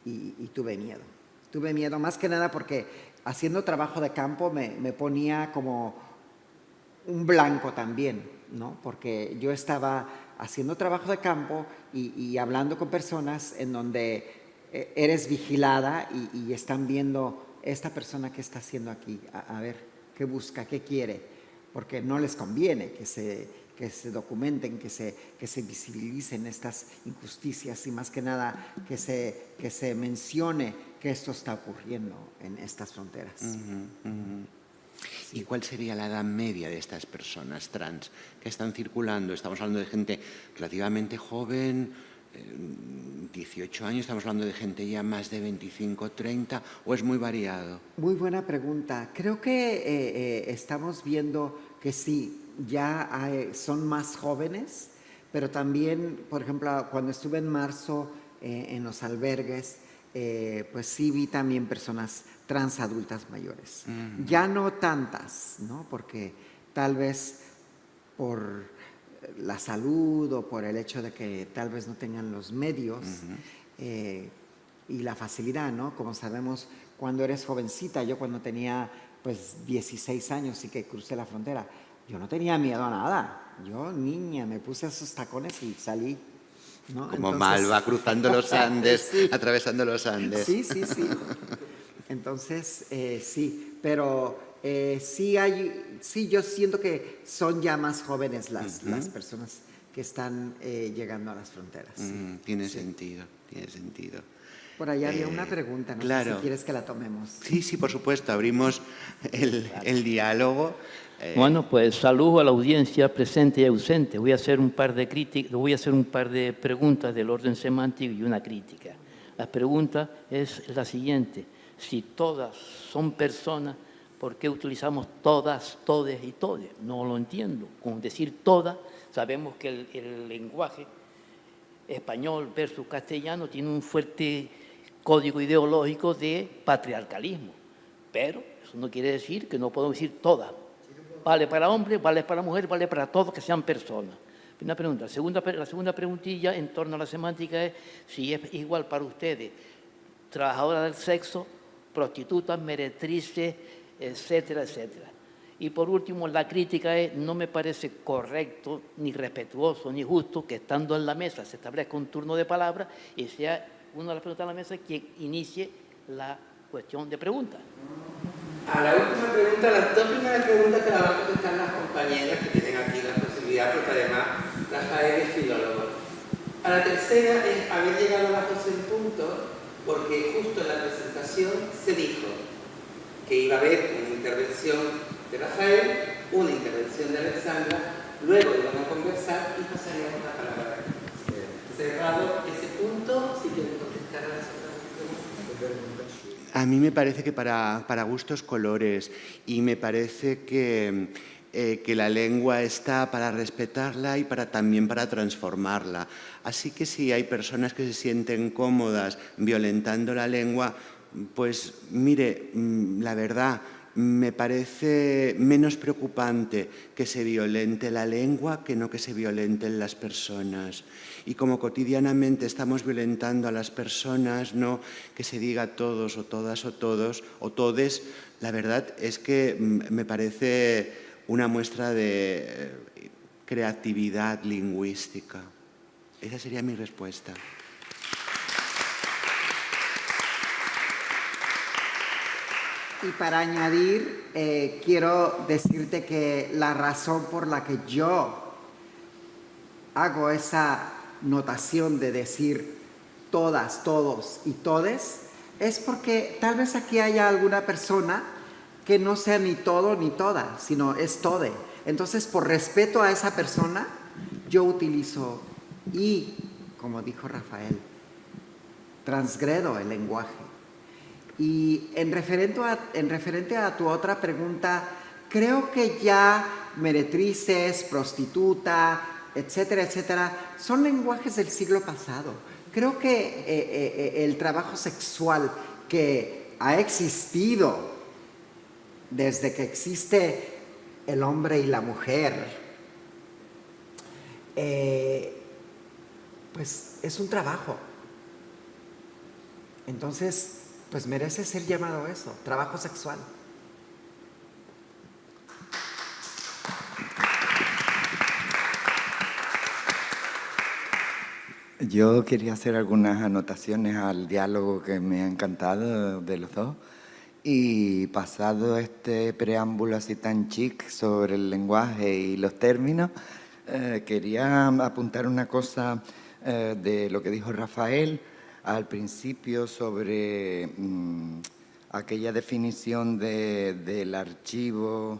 y tuve miedo. Tuve miedo más que nada porque haciendo trabajo de campo me ponía como un blanco también, ¿no? Porque yo estaba haciendo trabajo de campo y hablando con personas en donde eres vigilada y están viendo esta persona que está haciendo aquí, a ver qué busca, qué quiere, porque no les conviene que se documenten, que se visibilicen estas injusticias y más que nada que se mencione que esto está ocurriendo en estas fronteras. ¿Y cuál sería la edad media de estas personas trans que están circulando? Estamos hablando de gente relativamente joven, 18 años, estamos hablando de gente ya más de 25, 30, ¿o es muy variado? Muy buena pregunta. Creo que estamos viendo que sí, ya son más jóvenes, pero también, por ejemplo, cuando estuve en marzo en los albergues, pues sí vi también personas trans adultas mayores. Ya no tantas, ¿no? Porque tal vez por la salud o por el hecho de que tal vez no tengan los medios y la facilidad, ¿no? Como sabemos, cuando eres jovencita, yo cuando tenía pues 16 años y que crucé la frontera, yo no tenía miedo a nada. Yo, niña, me puse esos tacones y salí, ¿no? Como Malva, cruzando los Andes, sí. Atravesando los Andes. Sí. Entonces, sí, pero sí, yo siento que son ya más jóvenes las personas que están llegando a las fronteras. Tiene sentido. Por allá había una pregunta, no sé si quieres que la tomemos. Sí, por supuesto, abrimos el diálogo. Bueno, pues saludo a la audiencia presente y ausente. Voy a hacer un par de preguntas del orden semántico y una crítica. La pregunta es la siguiente: si todas son personas, ¿por qué utilizamos todas, todes y todes? No lo entiendo. Con decir todas, sabemos que el lenguaje español versus castellano tiene un fuerte código ideológico de patriarcalismo, pero eso no quiere decir que no podemos decir todas. Vale para hombres, vale para mujeres, vale para todos que sean personas. Una pregunta. La segunda preguntilla en torno a la semántica es si es igual para ustedes trabajadoras del sexo, prostitutas, meretrices, etcétera, etcétera. Y por último, la crítica es: no me parece correcto, ni respetuoso, ni justo que estando en la mesa se establezca un turno de palabra y sea una de las preguntas de la mesa quien inicie la cuestión de preguntas. A la última pregunta, las dos primeras preguntas te las van a contestar las compañeras que tienen aquí la posibilidad, porque además Rafael es filólogo. A la tercera es haber llegado bajo ese punto, porque justo en la presentación se dijo que iba a haber una intervención de Rafael, una intervención de Alexandra, luego iban a conversar y pasaríamos la palabra. Cerrado ese punto, si quieren contestar a las otras preguntas. A mí me parece que para gustos colores, y me parece que la lengua está para respetarla y también para transformarla. Así que si hay personas que se sienten cómodas violentando la lengua, pues mire, la verdad, me parece menos preocupante que se violente la lengua que no que se violenten las personas. Y como cotidianamente estamos violentando a las personas, no que se diga todos o todas o todos o todes, la verdad es que me parece una muestra de creatividad lingüística. Esa sería mi respuesta. Y para añadir, quiero decirte que la razón por la que yo hago esa notación de decir todas, todos y todes es porque tal vez aquí haya alguna persona que no sea ni todo ni toda, sino es tode. Entonces, por respeto a esa persona, yo utilizo y, como dijo Rafael, transgredo el lenguaje. Y en referente a tu otra pregunta, creo que ya meretrices, prostituta, etcétera, etcétera, son lenguajes del siglo pasado. Creo que el trabajo sexual que ha existido desde que existe el hombre y la mujer, pues es un trabajo. Entonces, pues merece ser llamado eso, trabajo sexual. Yo quería hacer algunas anotaciones al diálogo que me ha encantado de los dos. Y pasado este preámbulo así tan chic sobre el lenguaje y los términos, quería apuntar una cosa de lo que dijo Rafael al principio sobre aquella definición del archivo.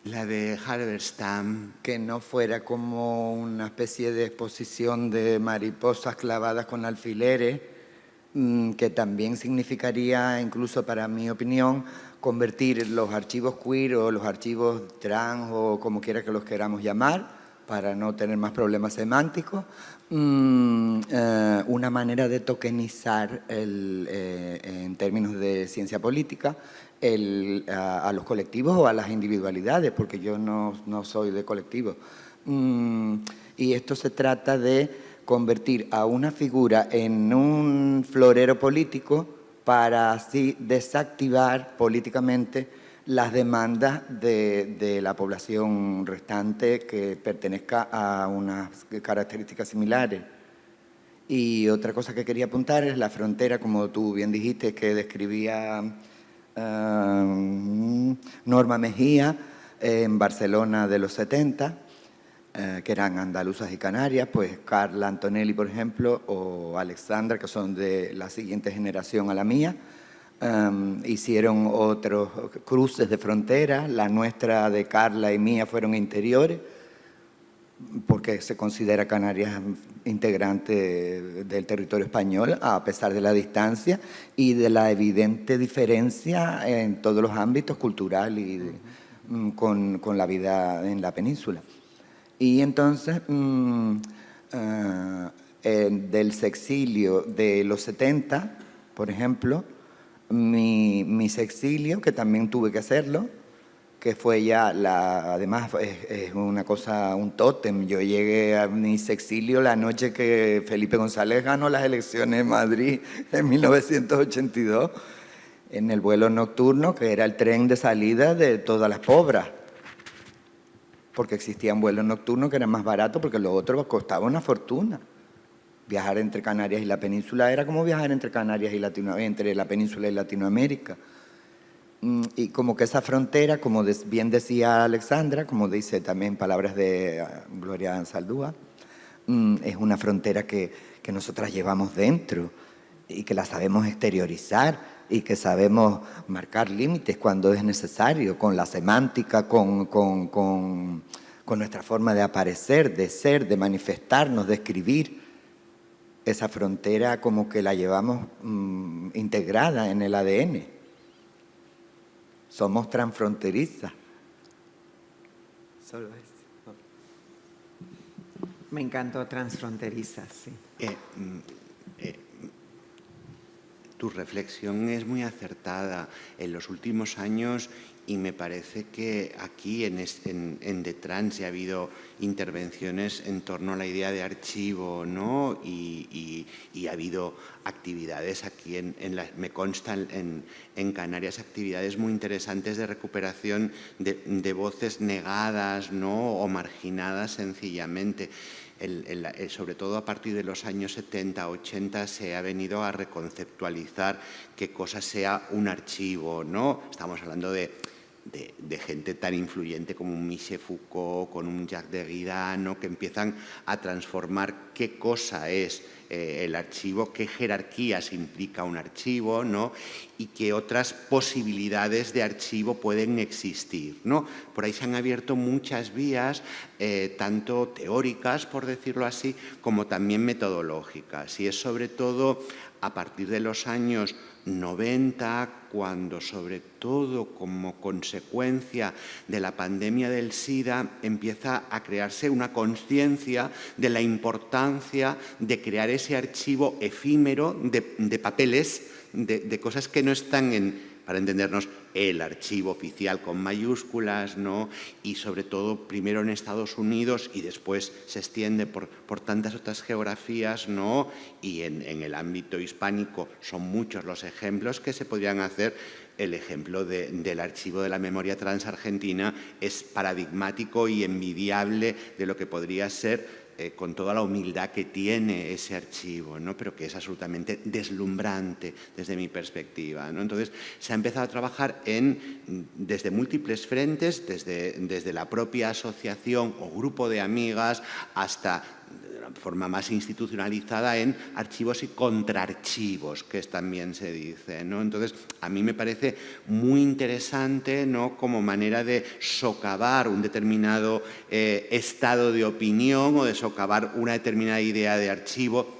La de Halberstam. Que no fuera como una especie de exposición de mariposas clavadas con alfileres, que también significaría, incluso para mi opinión, convertir los archivos queer o los archivos trans o como quiera que los queramos llamar, para no tener más problemas semánticos, una manera de tokenizar en términos de ciencia política a los colectivos o a las individualidades, porque yo no soy de colectivo. Y esto se trata de convertir a una figura en un florero político para así desactivar políticamente las demandas de la población restante que pertenezca a unas características similares. Y otra cosa que quería apuntar es la frontera, como tú bien dijiste, que describía Norma Mejía en Barcelona de los 70, que eran andaluzas y canarias, pues Carla Antonelli, por ejemplo, o Alexandra, que son de la siguiente generación a la mía, hicieron otros cruces de frontera. La nuestra de Carla y mía fueron interiores, porque se considera Canarias integrante del territorio español, a pesar de la distancia y de la evidente diferencia en todos los ámbitos, cultural y con la vida en la península. Y entonces, del sexilio de los 70, por ejemplo, mi sexilio, que también tuve que hacerlo, que fue ya, además es una cosa, un tótem. Yo llegué a mi sexilio la noche que Felipe González ganó las elecciones en Madrid en 1982, en el vuelo nocturno, que era el tren de salida de todas las pobres, porque existían vuelos nocturnos que eran más baratos, porque los otros costaban una fortuna. Viajar entre Canarias y la península era como viajar entre Canarias y entre la península y Latinoamérica. Y como que esa frontera, como bien decía Alexandra, como dice también palabras de Gloria Anzaldúa, es una frontera que nosotras llevamos dentro y que la sabemos exteriorizar y que sabemos marcar límites cuando es necesario, con la semántica, con nuestra forma de aparecer, de ser, de manifestarnos, de escribir. Esa frontera como que la llevamos integrada en el ADN. Somos transfronterizas. Solo eso. Me encantó transfronterizas, sí. Tu reflexión es muy acertada. En los últimos años, y me parece que aquí en The Trans ya ha habido intervenciones en torno a la idea de archivo, ¿no? Y ha habido actividades aquí, me constan en Canarias, actividades muy interesantes de recuperación de voces negadas, ¿no? O marginadas sencillamente. Sobre todo a partir de los años 70, 80, se ha venido a reconceptualizar qué cosa sea un archivo, ¿no? Estamos hablando de gente tan influyente como un Michel Foucault, con un Jacques Derrida, ¿no? Que empiezan a transformar qué cosa es el archivo, qué jerarquías implica un archivo, ¿no? Y qué otras posibilidades de archivo pueden existir, ¿no? Por ahí se han abierto muchas vías, tanto teóricas, por decirlo así, como también metodológicas. Y es sobre todo a partir de los años 90, cuando sobre todo como consecuencia de la pandemia del SIDA empieza a crearse una conciencia de la importancia de crear ese archivo efímero de papeles, de cosas que no están para entendernos, el archivo oficial con mayúsculas, ¿no? Y sobre todo primero en Estados Unidos y después se extiende por tantas otras geografías, ¿no? Y en el ámbito hispánico son muchos los ejemplos que se podrían hacer. El ejemplo del archivo de la memoria transargentina es paradigmático y envidiable de lo que podría ser, con toda la humildad que tiene ese archivo, ¿no? Pero que es absolutamente deslumbrante desde mi perspectiva, ¿no? Entonces, se ha empezado a trabajar desde múltiples frentes, desde la propia asociación o grupo de amigas hasta de forma más institucionalizada en archivos y contraarchivos, que también se dice, ¿no? Entonces, a mí me parece muy interesante, ¿no? Como manera de socavar un determinado estado de opinión o de socavar una determinada idea de archivo.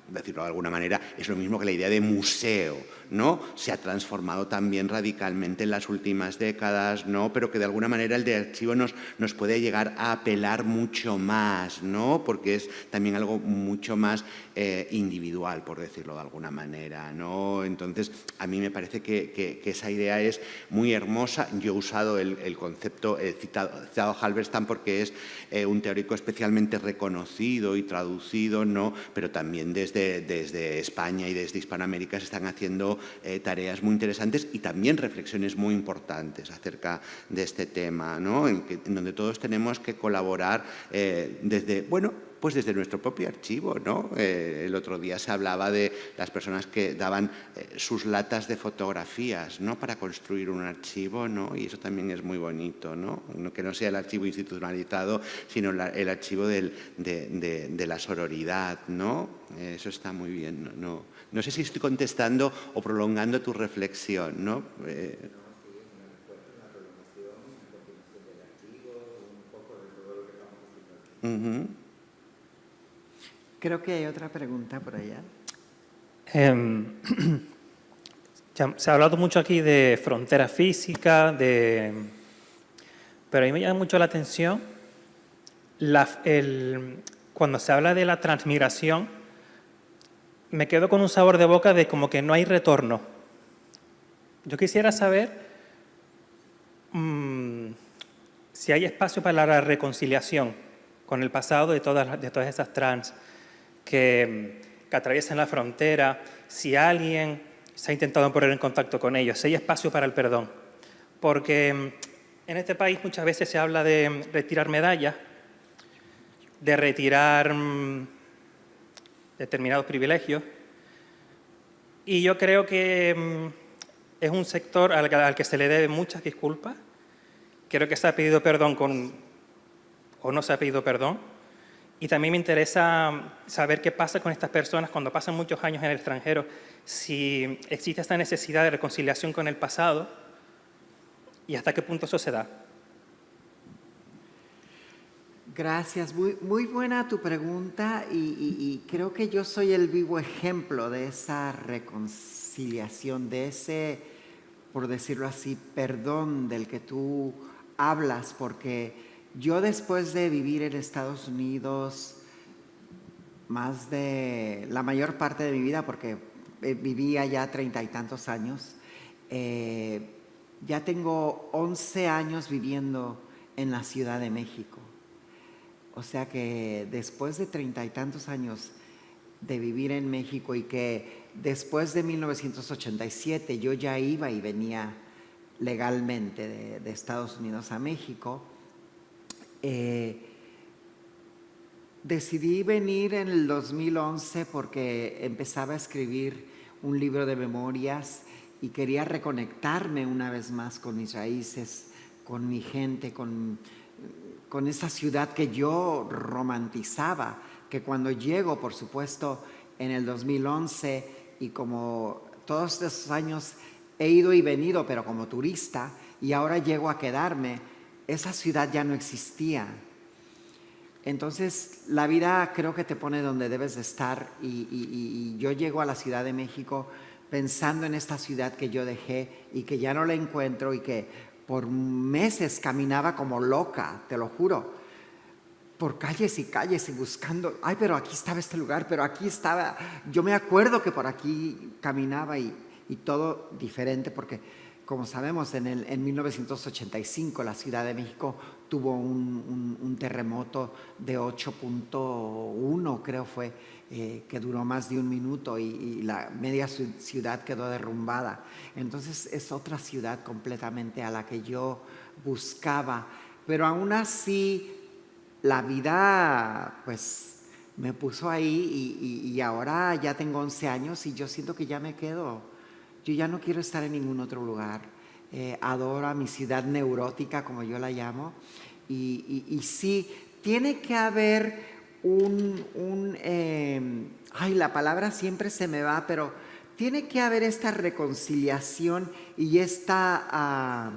Decirlo de alguna manera, es lo mismo que la idea de museo, ¿no? Se ha transformado también radicalmente en las últimas décadas, ¿no? Pero que de alguna manera el de archivo nos puede llegar a apelar mucho más, ¿no? Porque es también algo mucho más individual, por decirlo de alguna manera, ¿no? Entonces, a mí me parece que esa idea es muy hermosa. Yo he usado el concepto, citado Halberstam porque es un teórico especialmente reconocido y traducido, ¿no? Pero también desde España y desde Hispanoamérica se están haciendo tareas muy interesantes y también reflexiones muy importantes acerca de este tema, ¿no? En donde todos tenemos que colaborar desde nuestro propio archivo, ¿no? El otro día se hablaba de las personas que daban sus latas de fotografías, ¿no? Para construir un archivo, ¿no? Y eso también es muy bonito, ¿no? Que no sea el archivo institucionalizado, sino el archivo de la sororidad, ¿no? Eso está muy bien, ¿no? No sé si estoy contestando o prolongando tu reflexión, ¿no? Creo que hay otra pregunta por allá. Se ha hablado mucho aquí de frontera física, pero a mí me llama mucho la atención cuando se habla de la transmigración, me quedo con un sabor de boca de como que no hay retorno. Yo quisiera saber si hay espacio para la reconciliación con el pasado de todas esas trans que atraviesan la frontera, si alguien se ha intentado poner en contacto con ellos, si hay espacio para el perdón. Porque en este país muchas veces se habla de retirar medallas, de retirar determinados privilegios, y yo creo que es un sector al que se le debe muchas disculpas. Creo que se ha pedido perdón o no se ha pedido perdón. Y también me interesa saber qué pasa con estas personas cuando pasan muchos años en el extranjero, si existe esta necesidad de reconciliación con el pasado y hasta qué punto eso se da. Gracias, muy buena tu pregunta y creo que yo soy el vivo ejemplo de esa reconciliación, de ese, por decirlo así, perdón del que tú hablas, porque yo después de vivir en Estados Unidos más de la mayor parte de mi vida, porque viví allá 30 y tantos años, ya tengo 11 años viviendo en la Ciudad de México. O sea que después de 30 y tantos años de vivir en México y que después de 1987 yo ya iba y venía legalmente de Estados Unidos a México, decidí venir en el 2011 porque empezaba a escribir un libro de memorias y quería reconectarme una vez más con mis raíces, con mi gente, con esa ciudad que yo romantizaba, que cuando llego, por supuesto, en el 2011 y como todos esos años he ido y venido, pero como turista, y ahora llego a quedarme, esa ciudad ya no existía. Entonces, la vida creo que te pone donde debes de estar y yo llego a la Ciudad de México pensando en esta ciudad que yo dejé y que ya no la encuentro y que por meses caminaba como loca, te lo juro, por calles y calles y buscando, ay, pero aquí estaba este lugar, pero aquí estaba, yo me acuerdo que por aquí caminaba y todo diferente porque como sabemos, en 1985 la Ciudad de México tuvo un terremoto de 8.1, creo fue, que duró más de un minuto y la media ciudad quedó derrumbada. Entonces es otra ciudad completamente a la que yo buscaba, pero aún así la vida pues me puso ahí y ahora ya tengo 11 años y yo siento que ya me quedo. Yo ya no quiero estar en ningún otro lugar. Adoro a mi ciudad neurótica, como yo la llamo. Y sí, tiene que haber la palabra siempre se me va, pero tiene que haber esta reconciliación y esta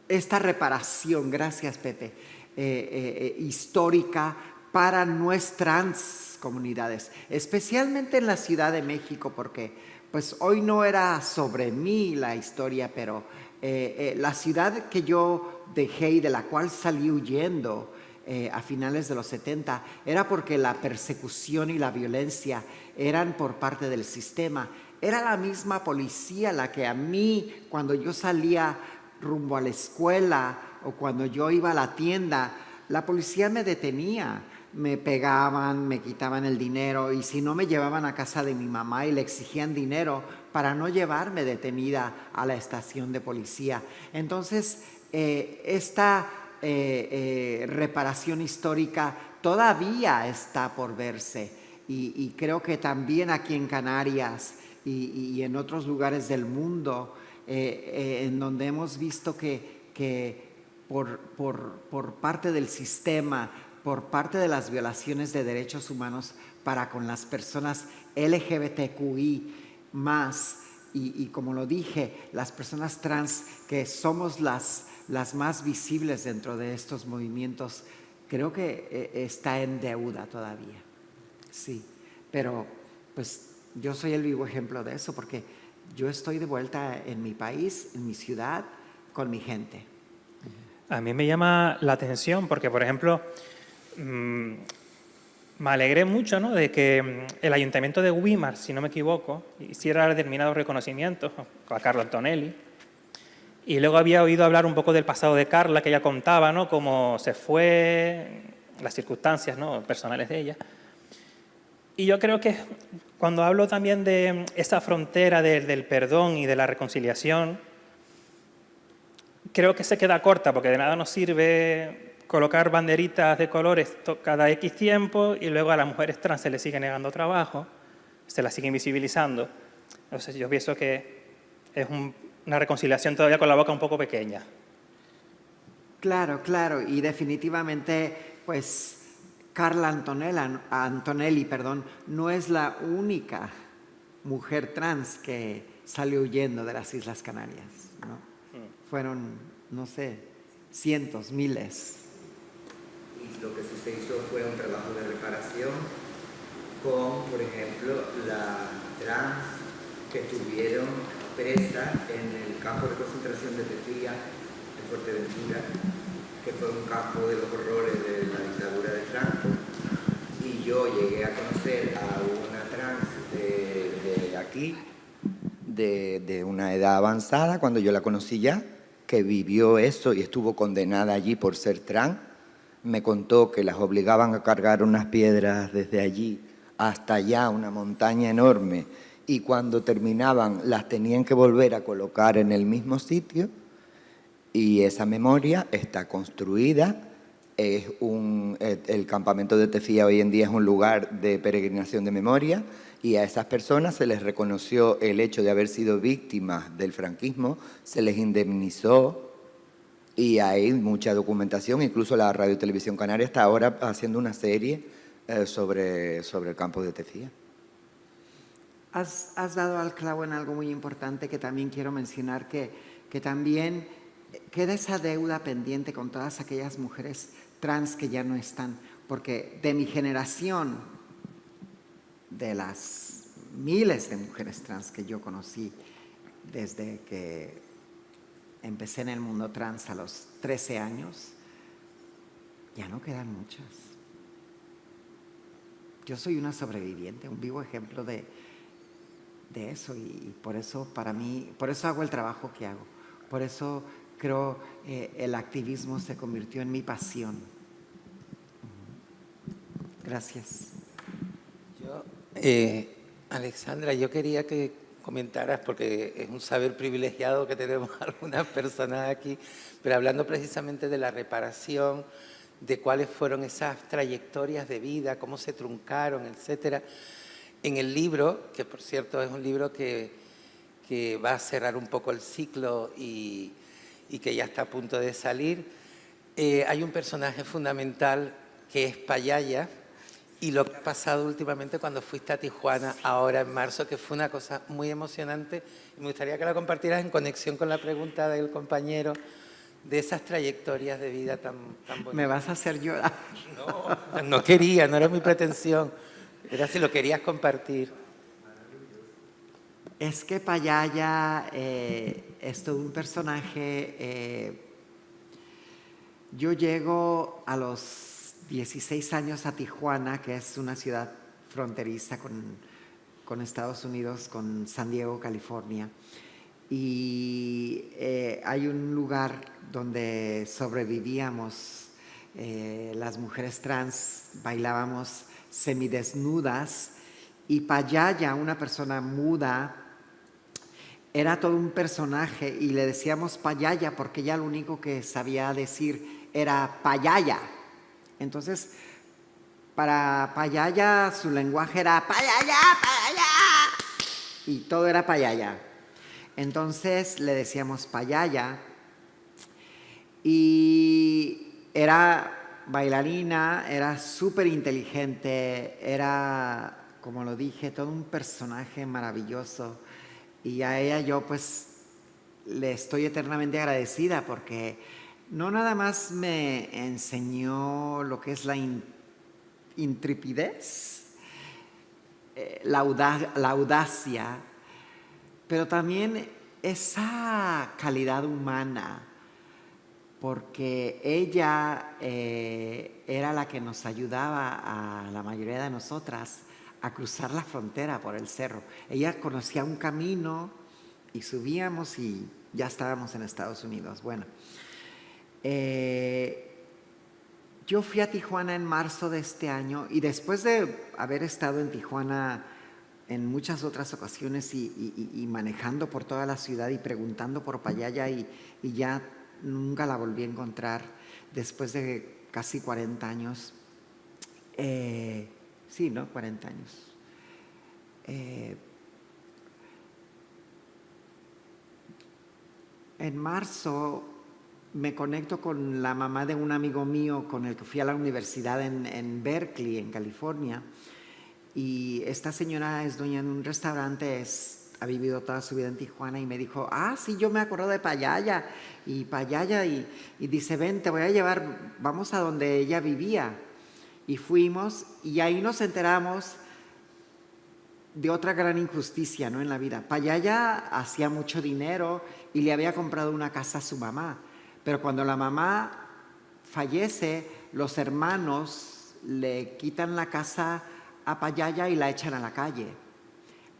reparación, gracias Pepe, histórica para nuestras comunidades, especialmente en la Ciudad de México, porque pues hoy no era sobre mí la historia, pero la ciudad que yo dejé y de la cual salí huyendo a finales de los 70 era porque la persecución y la violencia eran por parte del sistema. Era la misma policía la que a mí, cuando yo salía rumbo a la escuela o cuando yo iba a la tienda, la policía me detenía. Me pegaban, me quitaban el dinero y si no me llevaban a casa de mi mamá y le exigían dinero para no llevarme detenida a la estación de policía. Entonces, esta reparación histórica todavía está por verse y creo que también aquí en Canarias y en otros lugares del mundo en donde hemos visto que por parte del sistema, por parte de las violaciones de derechos humanos para con las personas LGBTQI más y como lo dije, las personas trans que somos las más visibles dentro de estos movimientos, creo que está en deuda todavía. Sí, pero pues yo soy el vivo ejemplo de eso porque yo estoy de vuelta en mi país, en mi ciudad, con mi gente. A mí me llama la atención porque, por ejemplo, me alegré mucho, ¿no?, de que el Ayuntamiento de Güímar, si no me equivoco, hiciera determinados reconocimientos a Carla Antonelli. Y luego había oído hablar un poco del pasado de Carla, que ella contaba, ¿no?, cómo se fue, las circunstancias, ¿no?, personales de ella. Y yo creo que cuando hablo también de esa frontera del perdón y de la reconciliación, creo que se queda corta, porque de nada nos sirve colocar banderitas de colores cada X tiempo y luego a las mujeres trans se les sigue negando trabajo, se las sigue invisibilizando. Entonces yo pienso que es una reconciliación todavía con la boca un poco pequeña. Claro, claro, y definitivamente, pues, Carla Antonelli, no es la única mujer trans que salió huyendo de las Islas Canarias, ¿no? Fueron, no sé, cientos, miles. Y lo que sí se hizo fue un trabajo de reparación con, por ejemplo, la trans que estuvieron presa en el campo de concentración de Petilla, en Fuerteventura, que fue un campo de los horrores de la dictadura de Franco. Y yo llegué a conocer a una trans de aquí, de una edad avanzada, cuando yo la conocí ya, que vivió eso y estuvo condenada allí por ser trans. Me contó que las obligaban a cargar unas piedras desde allí hasta allá, una montaña enorme, y cuando terminaban las tenían que volver a colocar en el mismo sitio, y esa memoria está construida. El campamento de Tefía hoy en día es un lugar de peregrinación de memoria, y a esas personas se les reconoció el hecho de haber sido víctimas del franquismo, se les indemnizó. Y hay mucha documentación, incluso la Radio Televisión Canaria está ahora haciendo una serie sobre el campo de Tefía. Has dado al clavo en algo muy importante que también quiero mencionar, que también queda esa deuda pendiente con todas aquellas mujeres trans que ya no están, porque de mi generación, de las miles de mujeres trans que yo conocí desde que empecé en el mundo trans a los 13 años, ya no quedan muchas. Yo soy una sobreviviente, un vivo ejemplo de de eso y por eso para mí, por eso hago el trabajo que hago, por eso creo el activismo se convirtió en mi pasión. Gracias. Alexandra, yo quería que comentaras, porque es un saber privilegiado que tenemos algunas personas aquí, pero hablando precisamente de la reparación, de cuáles fueron esas trayectorias de vida, cómo se truncaron, etcétera. En el libro, que por cierto es un libro que va a cerrar un poco el ciclo y que ya está a punto de salir, hay un personaje fundamental que es Payaya, y lo que ha pasado últimamente cuando fuiste a Tijuana, ahora en marzo, que fue una cosa muy emocionante. Y me gustaría que la compartieras en conexión con la pregunta del compañero, de esas trayectorias de vida tan bonitas. Me vas a hacer llorar. No quería, no era mi pretensión. Era si lo querías compartir. Es que Payaya es todo un personaje. Yo llego a los 16 años a Tijuana, que es una ciudad fronteriza con Estados Unidos, con San Diego, California. Y hay un lugar donde sobrevivíamos, las mujeres trans bailábamos semidesnudas y Payaya, una persona muda, era todo un personaje y le decíamos Payaya porque ella lo único que sabía decir era Payaya. Entonces, para Payaya su lenguaje era Payaya, Payaya, y todo era Payaya. Entonces le decíamos Payaya y era bailarina, era súper inteligente, era, como lo dije, todo un personaje maravilloso. Y a ella yo pues le estoy eternamente agradecida porque no nada más me enseñó lo que es la intrepidez, la audacia, pero también esa calidad humana, porque ella era la que nos ayudaba a la mayoría de nosotras a cruzar la frontera por el cerro. Ella conocía un camino y subíamos y ya estábamos en Estados Unidos. Bueno, yo fui a Tijuana en marzo de este año y después de haber estado en Tijuana en muchas otras ocasiones y manejando por toda la ciudad y preguntando por Payaya y ya nunca la volví a encontrar después de casi 40 años. Sí, ¿no? 40 años. En marzo me conecto con la mamá de un amigo mío con el que fui a la universidad en Berkeley, en California. Y esta señora es dueña de un restaurante, ha vivido toda su vida en Tijuana y me dijo, sí, yo me acuerdo de Payaya. Y Payaya, y dice, ven, te voy a llevar, vamos a donde ella vivía. Y fuimos y ahí nos enteramos de otra gran injusticia, ¿no?, en la vida. Payaya hacía mucho dinero y le había comprado una casa a su mamá. Pero cuando la mamá fallece, los hermanos le quitan la casa a Payaya y la echan a la calle.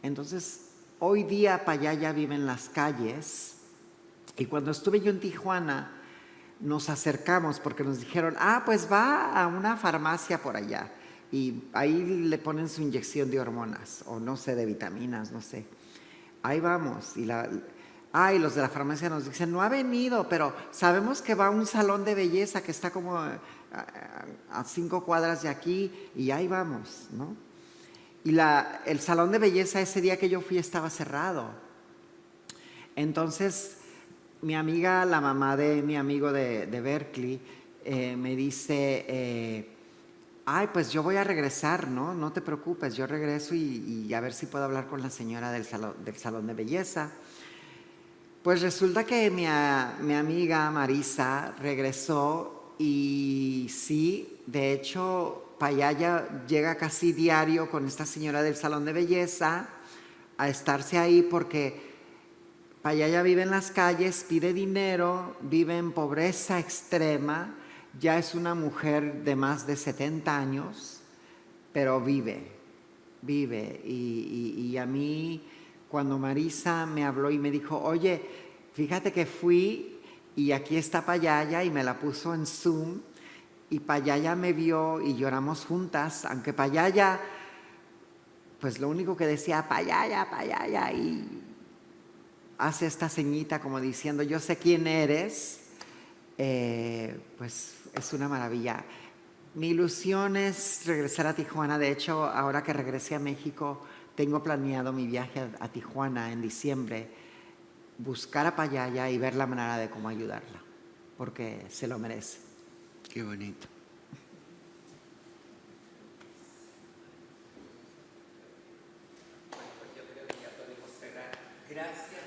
Entonces, hoy día Payaya vive en las calles y cuando estuve yo en Tijuana, nos acercamos porque nos dijeron, pues va a una farmacia por allá y ahí le ponen su inyección de hormonas o no sé, de vitaminas, no sé. Ahí vamos y los de la farmacia nos dicen, no ha venido, pero sabemos que va a un salón de belleza que está como a 5 cuadras de aquí y ahí vamos, ¿no? Y el salón de belleza ese día que yo fui estaba cerrado. Entonces, mi amiga, la mamá de mi amigo de Berkeley, me dice, pues yo voy a regresar, ¿no? No te preocupes, yo regreso y a ver si puedo hablar con la señora del salón de belleza. Pues resulta que mi amiga Marisa regresó y sí, de hecho, Payaya llega casi diario con esta señora del salón de belleza a estarse ahí porque Payaya vive en las calles, pide dinero, vive en pobreza extrema, ya es una mujer de más de 70 años, pero vive. Y a mí cuando Marisa me habló y me dijo, oye, fíjate que fui y aquí está Payaya, y me la puso en Zoom, y Payaya me vio y lloramos juntas, aunque Payaya, pues lo único que decía, Payaya, Payaya, y hace esta ceñita como diciendo, yo sé quién eres, pues es una maravilla. Mi ilusión es regresar a Tijuana. De hecho, ahora que regresé a México, tengo planeado mi viaje a Tijuana en diciembre, buscar a Payaya y ver la manera de cómo ayudarla, porque se lo merece. Qué bonito. Gracias.